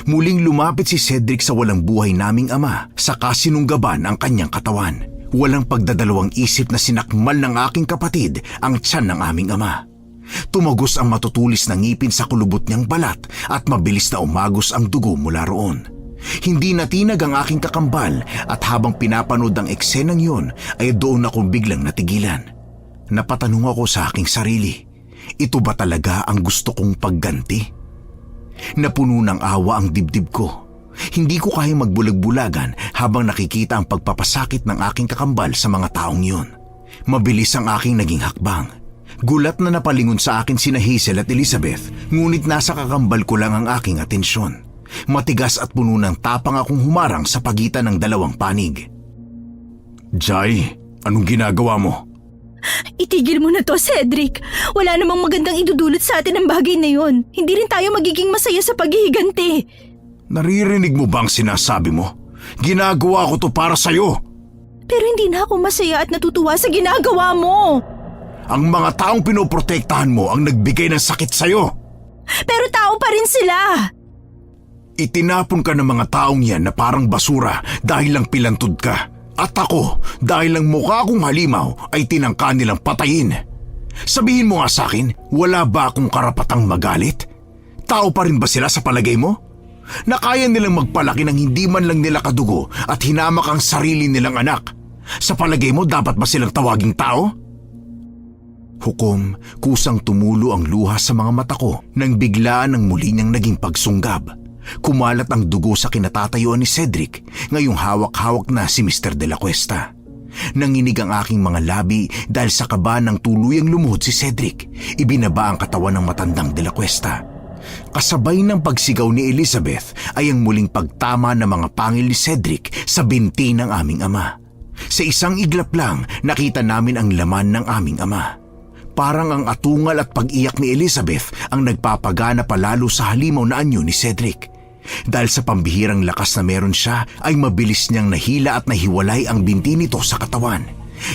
Muling lumapit si Cedric sa walang buhay naming ama saka sinunggaban ang kanyang katawan. Walang pagdadalawang isip na sinakmal ng aking kapatid ang tiyan ng aming ama. Tumagos ang matutulis na ngipin sa kulubot niyang balat at mabilis na umagos ang dugo mula roon. Hindi natinag ang aking kakambal at habang pinapanood ang eksenang yun ay doon akong biglang natigilan. Napatanong ako sa aking sarili, ito ba talaga ang gusto kong pagganti? Napuno ng awa ang dibdib ko. Hindi ko kayang magbulag-bulagan habang nakikita ang pagpapasakit ng aking kakambal sa mga taong yun. Mabilis ang aking naging hakbang. Gulat na napalingon sa akin sina Hazel at Elizabeth, ngunit nasa kakambal ko lang ang aking atensyon. Matigas at puno ng tapang akong humarang sa pagitan ng dalawang panig. Jai, anong ginagawa mo? Itigil mo na to, Cedric. Wala namang magandang idudulot sa atin ang bagay na yon. Hindi rin tayo magiging masaya sa paghihiganti. Naririnig mo ba ang sinasabi mo? Ginagawa ko to para sa'yo. Pero hindi na ako masaya at natutuwa sa ginagawa mo. Ang mga taong pinoprotektahan mo ang nagbigay ng sakit sa'yo. Pero tao pa rin sila. Itinapon ka ng mga taong yan na parang basura dahil lang pilantod ka. At ako, dahil lang mukha kong halimaw, ay tinangka nilang patayin. Sabihin mo nga sa akin, wala ba akong karapatang magalit? Tao pa rin ba sila sa palagay mo? Na kaya nilang magpalaki ng hindi man lang nila kadugo at hinamak ang sarili nilang anak. Sa palagay mo, dapat ba silang tawaging tao? Hukom, kusang tumulo ang luha sa mga mata ko nang biglaan ang muli niyang naging pagsunggab. Kumalat ang dugo sa kinatatayuan ni Cedric, ngayong hawak-hawak na si Mr. De La Cuesta. Nanginig ang aking mga labi dahil sa kaba ng tuluyang lumuhod si Cedric. Ibinaba ang katawan ng matandang De La Cuesta. Kasabay ng pagsigaw ni Elizabeth ay ang muling pagtama ng mga pangil ni Cedric sa binti ng aming ama. Sa isang iglap lang, nakita namin ang laman ng aming ama. Parang ang atungal at pag-iyak ni Elizabeth ang nagpapagana palalo sa halimaw na anyo ni Cedric. Dahil sa pambihirang lakas na meron siya, ay mabilis niyang nahila at nahiwalay ang binti nito sa katawan.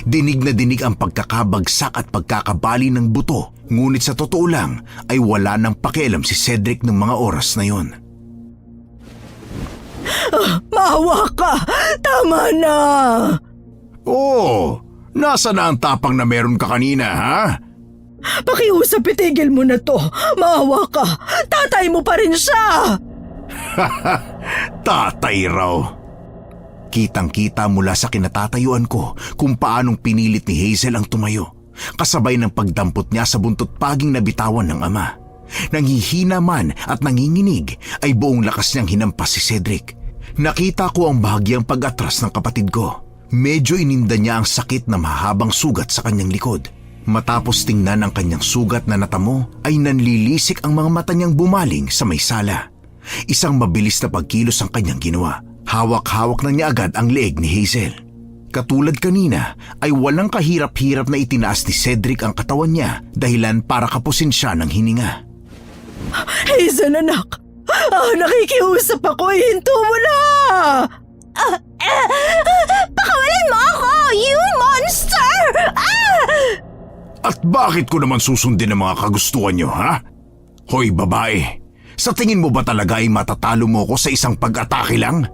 Dinig na dinig ang pagkakabagsak at pagkakabali ng buto, ngunit sa totoo lang ay wala nang pakialam si Cedric ng mga oras na yon. Maawa ka! Tama na! Oh, nasa na ang tapang na meron ka kanina, ha? Pakiusap, itigil mo na to. Maawa ka. Tatay mo pa rin siya. Tatay raw. Kitang-kita mula sa kinatatayuan ko kung paanong pinilit ni Hazel ang tumayo, kasabay ng pagdampot niya sa buntot paging nabitawan ng ama. Nanghihina man at nanginginig ay buong lakas niyang hinampas si Cedric. Nakita ko ang bahagyang pag-atras ng kapatid ko. Medyo ininda niya ang sakit na mahabang sugat sa kanyang likod. Matapos tingnan ang kanyang sugat na natamo ay nanlilisik ang mga mata niyang bumaling sa may sala. Isang mabilis na pagkilos ang kanyang ginawa. Hawak-hawak na niya agad ang leeg ni Hazel. Katulad kanina ay walang kahirap-hirap na itinaas ni Cedric ang katawan niya dahilan para kapusin siya ng hininga. Hazel, anak. Nakikiusap ako. Ihinto mo na! Pakawalan mo ako, you monster! At bakit ko naman susundin ang mga kagustuhan niyo, ha? Hoy, babae, sa tingin mo ba talaga ay matatalo mo ko sa isang pag-atake lang?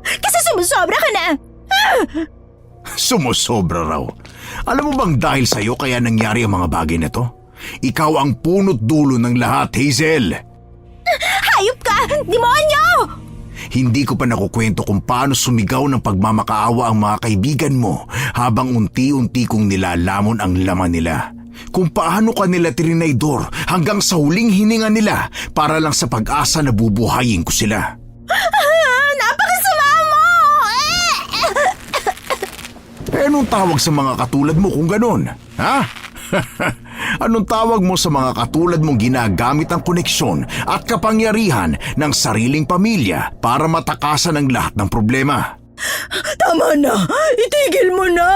Kasi sumusobra ka na! Sumusobra raw. Alam mo bang dahil sa'yo kaya nangyari ang mga bagay na to? Ikaw ang punot dulo ng lahat, Hazel! Hayop ka! Demonyo! Hindi ko pa nakukwento kung paano sumigaw ng pagmamakaawa ang mga kaibigan mo habang unti-unti kong nilalamon ang laman nila. Kung paano ka nila trinaydor hanggang sa huling hininga nila para lang sa pag-asa na bubuhayin ko sila. Napakasama mo! Anong tawag sa mga katulad mo kung ganun? Ha? Anong tawag mo sa mga katulad mong ginagamit ang koneksyon at kapangyarihan ng sariling pamilya para matakasan ang lahat ng problema? Tama na! Itigil mo na!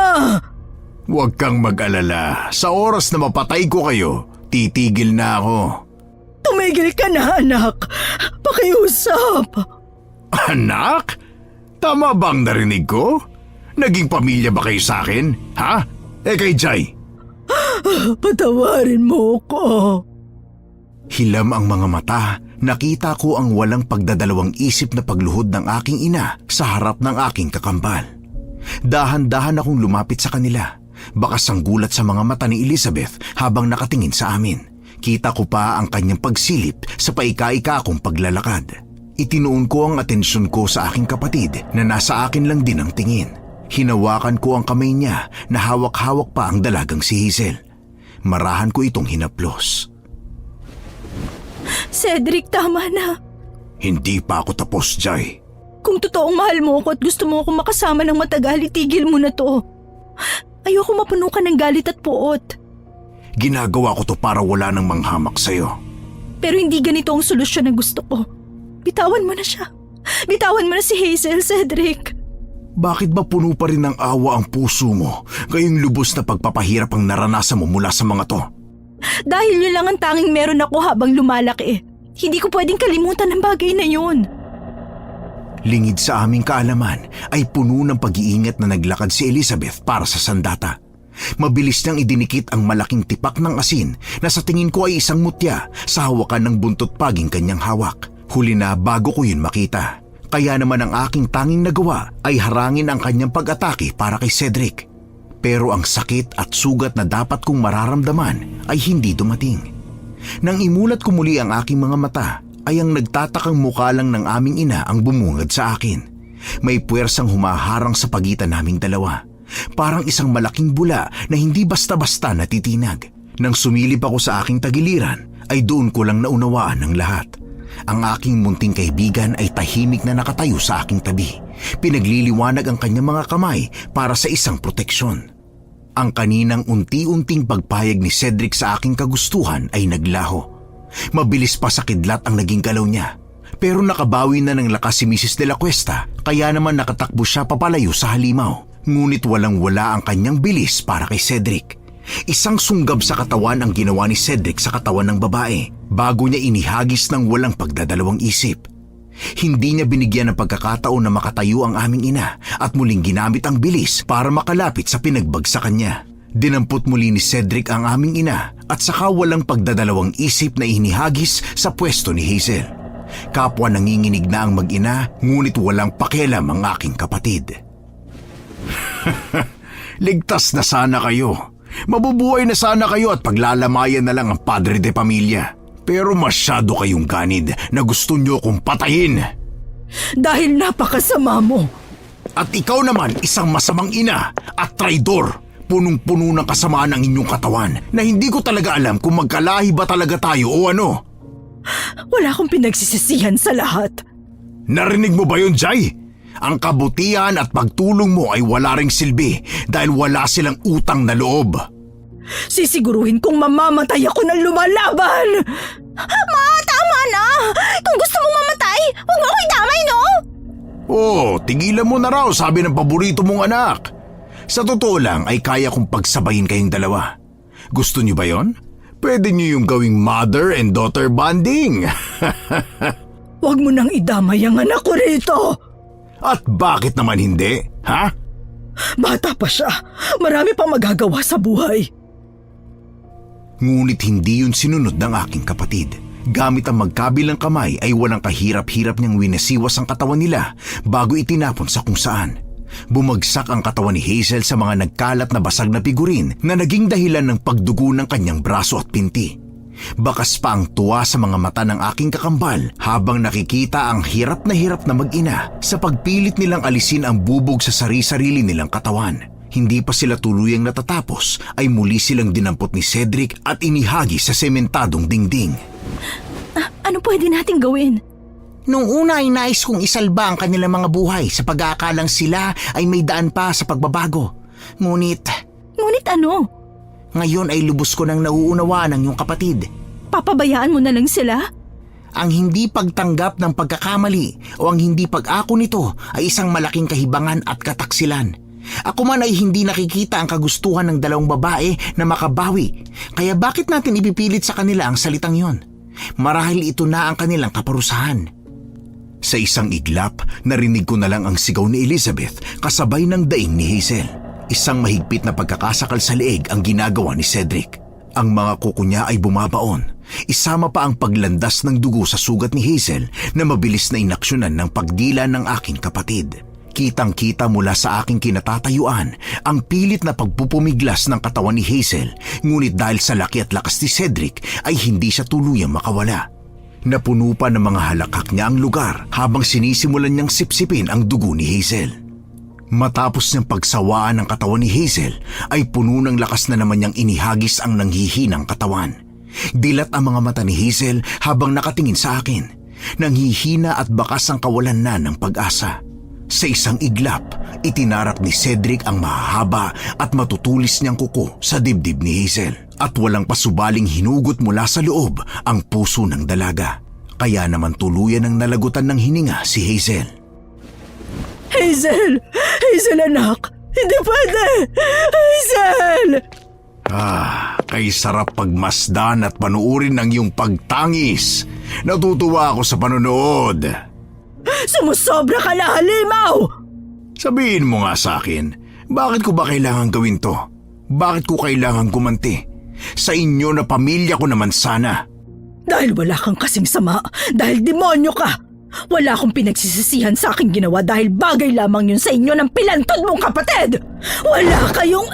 Huwag kang mag-alala. Sa oras na mapatay ko kayo, titigil na ako. Tumigil ka na, anak. Pakiusap. Anak? Tama bang narinig ko? Naging pamilya ba kayo sa akin? Ha? Kay Jai? Patawarin mo ko. Hilam ang mga mata, nakita ko ang walang pagdadalawang isip na pagluhod ng aking ina sa harap ng aking kakambal. Dahan-dahan akong lumapit sa kanila. Bakas ang gulat sa mga mata ni Elizabeth habang nakatingin sa amin. Kita ko pa ang kanyang pagsilip sa paika-ika kong paglalakad. Itinuon ko ang atensyon ko sa aking kapatid na nasa akin lang din ang tingin. Hinawakan ko ang kamay niya na hawak-hawak pa ang dalagang si Hazel. Marahan ko itong hinaplos. Cedric, tama na. Hindi pa ako tapos, Jai. Kung totoong mahal mo ako at gusto mo akong makasama ng matagal, itigil mo na to. Ayoko mapuno ka ng galit at puot. Ginagawa ko to para wala nang manghamak sa'yo. Pero hindi ganito ang solusyon na gusto ko. Bitawan mo na siya. Bitawan mo na si Hazel, Cedric. Bakit ba puno pa rin ng awa ang puso mo, gayong lubos na pagpapahirap ang naranasan mo mula sa mga to? Dahil yun lang ang tanging meron ako habang lumalaki. Hindi ko pwedeng kalimutan ang bagay na yun. Lingid sa aming kaalaman ay puno ng pag-iingat na naglakad si Elizabeth para sa sandata. Mabilis niyang idinikit ang malaking tipak ng asin na sa tingin ko ay isang mutya sa hawakan ng buntot paging kanyang hawak. Huli na bago ko yun makita. Kaya naman ang aking tanging nagawa ay harangin ang kanyang pag-atake para kay Cedric. Pero ang sakit at sugat na dapat kong mararamdaman ay hindi dumating. Nang imulat ko muli ang aking mga mata, ay ang nagtatakang mukha lang ng aming ina ang bumungad sa akin. May puwersang humaharang sa pagitan naming dalawa. Parang isang malaking bula na hindi basta-basta natitinag. Nang sumilip ako sa aking tagiliran, ay doon ko lang naunawaan ng lahat. Ang aking munting kaibigan ay tahimik na nakatayo sa aking tabi. Pinagliliwanag ang kanyang mga kamay para sa isang proteksyon. Ang kaninang unti-unting pagpayag ni Cedric sa aking kagustuhan ay naglaho. Mabilis pa sa kidlat ang naging galaw niya. Pero nakabawi na ng lakas si Mrs. De La Cuesta, kaya naman nakatakbo siya papalayo sa halimaw. Ngunit walang-wala ang kanyang bilis para kay Cedric. Isang sunggab sa katawan ang ginawa ni Cedric sa katawan ng babae bago niya inihagis ng walang pagdadalawang isip. Hindi niya binigyan ng pagkakataon na makatayo ang aming ina at muling ginamit ang bilis para makalapit sa pinagbagsakan niya. Dinampot muli ni Cedric ang aming ina at saka walang pagdadalawang isip na inihagis sa pwesto ni Hazel. Kapwa nanginginig na ang mag-ina, ngunit walang pakialam ang aking kapatid. Ligtas na sana kayo. Mabubuhay na sana kayo at paglalamayan na lang ang padre de pamilya. Pero masyado kayong ganid na gusto nyo kong patayin. Dahil napakasama mo. At ikaw naman isang masamang ina at traidor. Punong-puno ng kasamaan ang inyong katawan na hindi ko talaga alam kung magkalahi ba talaga tayo o ano. Wala akong pinagsisisihan sa lahat. Narinig mo ba yun, Jai? Ang kabutihan at pagtulong mo ay wala ring silbi dahil wala silang utang na loob. Sisiguruhin kong mamamatay ako ng lumalaban. Ma, tama na! Kung gusto mong mamatay, huwag mo ako idamay, no? Oh, tigilan mo na raw, sabi ng paborito mong anak. Sa totoo lang ay kaya kong pagsabayin kayong dalawa. Gusto niyo ba yon? Pwede niyo yung gawing mother and daughter bonding. Huwag mo nang idamay ang anak ko rito. At bakit naman hindi, ha? Bata pa siya. Marami pang magagawa sa buhay. Ngunit hindi yun sinunod ng aking kapatid. Gamit ang magkabilang kamay ay walang kahirap-hirap niyang winasiwas ang katawan nila bago itinapon sa kung saan. Bumagsak ang katawan ni Hazel sa mga nagkalat na basag na figurin na naging dahilan ng pagdugo ng kanyang braso at pinti. Bakas pa ang tuwa sa mga mata ng aking kakambal habang nakikita ang hirap na mag-ina sa pagpilit nilang alisin ang bubog sa sari-sarili nilang katawan. Hindi pa sila tuluyang natatapos ay muli silang dinampot ni Cedric at inihagi sa sementadong dingding. Ano pwede nating gawin? Nung una ay nais kong isalba ang kanilang mga buhay sa pag-aakalang sila ay may daan pa sa pagbabago. Ngunit Ano? ngayon ay lubos ko nang nauunawaan ang iyong kapatid. Papabayaan mo na lang sila? Ang hindi pagtanggap ng pagkakamali o ang hindi pag-ako nito ay isang malaking kahibangan at kataksilan. Ako man ay hindi nakikita ang kagustuhan ng dalawang babae na makabawi. Kaya bakit natin ipipilit sa kanila ang salitang yon? Marahil ito na ang kanilang kaparusahan. Sa isang iglap, narinig ko na lang ang sigaw ni Elizabeth kasabay ng daing ni Hazel. Isang mahigpit na pagkakasakal sa leeg ang ginagawa ni Cedric. Ang mga kuko niya ay bumabaon. Isama pa ang paglandas ng dugo sa sugat ni Hazel na mabilis na inaksyonan ng pagdila ng aking kapatid. Kitang-kita mula sa aking kinatatayuan ang pilit na pagpupumiglas ng katawan ni Hazel, ngunit dahil sa laki at lakas ni Cedric ay hindi siya tuluyang makawala. Napuno pa ng mga halakak niya ang lugar habang sinisimulan niyang sipsipin ang dugo ni Hazel. Matapos niyang pagsawaan ng katawan ni Hazel ay puno ng lakas na naman niyang inihagis ang nanghihinang katawan. Dilat ang mga mata ni Hazel habang nakatingin sa akin. Nanghihina at bakas ang kawalan na ng pag-asa. Sa isang iglap, itinarap ni Cedric ang mahahaba at matutulis niyang kuko sa dibdib ni Hazel at walang pasubaling hinugot mula sa loob ang puso ng dalaga. Kaya naman tuluyan ang nalagutan ng hininga si Hazel. Hazel! Hazel anak! Hindi pwede! Hazel! Kay sarap pagmasdan at panuurin ang iyong pagtangis. Natutuwa ako sa panonood. Sumusobra ka na, halimaw! Sabihin mo nga sa akin, bakit ko ba kailangan gawin to? Bakit ko kailangan gumanti? Sa inyo na pamilya ko naman sana. Dahil wala kang kasing sama, dahil demonyo ka. Wala akong pinagsisisihan sa aking ginawa dahil bagay lamang yun sa inyo ng pilantod mong kapatid. Wala kayong...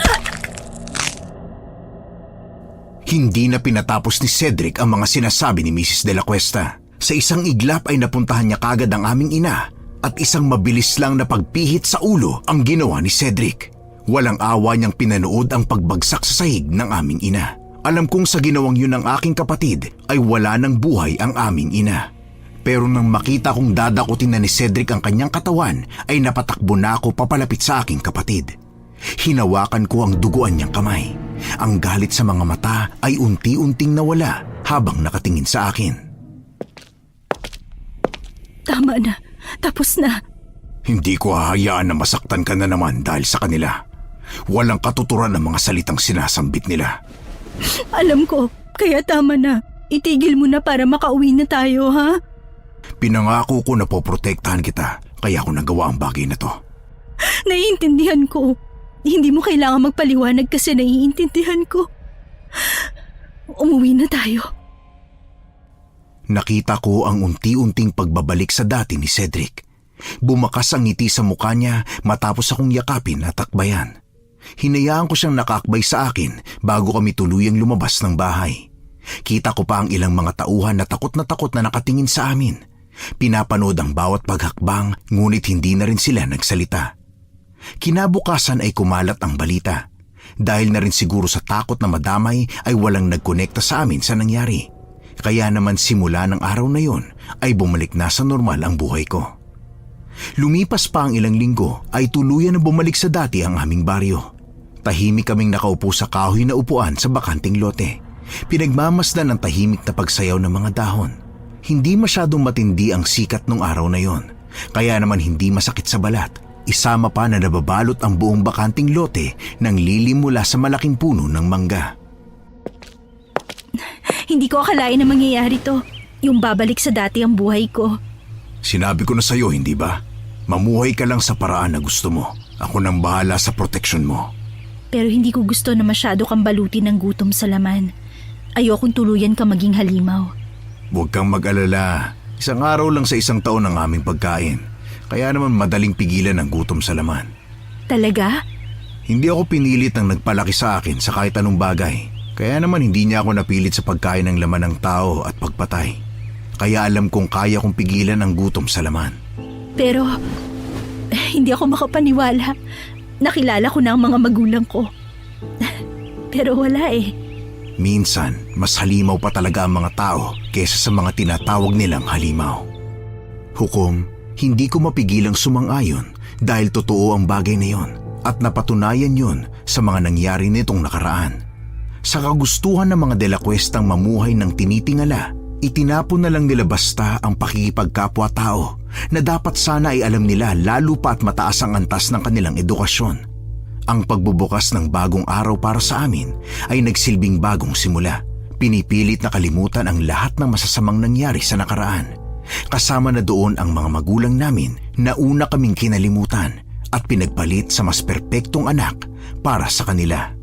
Hindi na pinatapos ni Cedric ang mga sinasabi ni Mrs. De La Cuesta. Sa isang iglap ay napuntahan niya kagad ang aming ina at isang mabilis lang na pagpihit sa ulo ang ginawa ni Cedric. Walang awa niyang pinanood ang pagbagsak sa sahig ng aming ina. Alam kong sa ginawang yun ng aking kapatid ay wala ng buhay ang aming ina. Pero nang makita kong dadakutin na ni Cedric ang kanyang katawan ay napatakbo na ako papalapit sa aking kapatid. Hinawakan ko ang duguan niyang kamay. Ang galit sa mga mata ay unti-unting nawala habang nakatingin sa akin. Tama na. Tapos na. Hindi ko hahayaan na masaktan ka na naman dahil sa kanila. Walang katuturan ang mga salitang sinasambit nila. Alam ko. Kaya tama na. Itigil mo na para makauwi na tayo, ha? Pinangako ko na poprotektahan kita, kaya ako nagawa ang bagay na to. Naiintindihan ko. Hindi mo kailangan magpaliwanag kasi naiintindihan ko. Umuwi na tayo. Nakita ko ang unti-unting pagbabalik sa dati ni Cedric. Bumakas ang ngiti sa mukha niya matapos akong yakapin at takbayan. Hinayaan ko siyang nakaakbay sa akin bago kami tuluyang lumabas ng bahay. Kita ko pa ang ilang mga tauhan na takot na nakatingin sa amin. Pinapanood ang bawat paghakbang ngunit hindi na rin sila nagsalita. Kinabukasan ay kumalat ang balita. Dahil na rin siguro sa takot na madamay ay walang nagkonekta sa amin sa nangyari. Kaya naman simula ng araw na yon ay bumalik na sa normal ang buhay ko. Lumipas pa ang ilang linggo ay tuluyan na bumalik sa dati ang aming baryo. Tahimik kaming nakaupo sa kahoy na upuan sa bakanting lote. Pinagmamasdan ang tahimik na pagsayaw ng mga dahon. Hindi masyadong matindi ang sikat nung araw na yon, kaya naman hindi masakit sa balat. Isama pa na nababalot ang buong bakanting lote ng lilim mula sa malaking puno ng mangga. Hindi ko akalain na mangyayari to. Yung babalik sa dati ang buhay ko. Sinabi ko na sa'yo, hindi ba? Mamuhay ka lang sa paraan na gusto mo. Ako nang bahala sa proteksyon mo. Pero hindi ko gusto na masyado kang balutin ng gutom sa laman. Ayokong tuluyan ka maging halimaw. Huwag kang mag-alala. Isang araw lang sa isang taon ang aming pagkain. Kaya naman madaling pigilan ang gutom sa laman. Talaga? Hindi ako pinilit ng nagpalaki sa akin sa kahit anong bagay. Kaya naman hindi niya ako napilit sa pagkain ng laman ng tao at pagpatay. Kaya alam kong kaya kong pigilan ang gutom sa laman. Pero, hindi ako makapaniwala. Nakilala ko na ang mga magulang ko. Pero wala eh. Minsan, mas halimaw pa talaga ang mga tao kaysa sa mga tinatawag nilang halimaw. Hukom, hindi ko mapigilang sumang-ayon dahil totoo ang bagay na yon at napatunayan yon sa mga nangyari nitong nakaraan. Sa kagustuhan ng mga delakwestang mamuhay ng tinitingala, itinapon na lang nila basta ang pakikipagkapwa-tao na dapat sana ay alam nila lalo pa at mataas ang antas ng kanilang edukasyon. Ang pagbubukas ng bagong araw para sa amin ay nagsilbing bagong simula. Pinipilit na kalimutan ang lahat ng masasamang nangyari sa nakaraan. Kasama na doon ang mga magulang namin na una kaming kinalimutan at pinagpalit sa mas perpektong anak para sa kanila.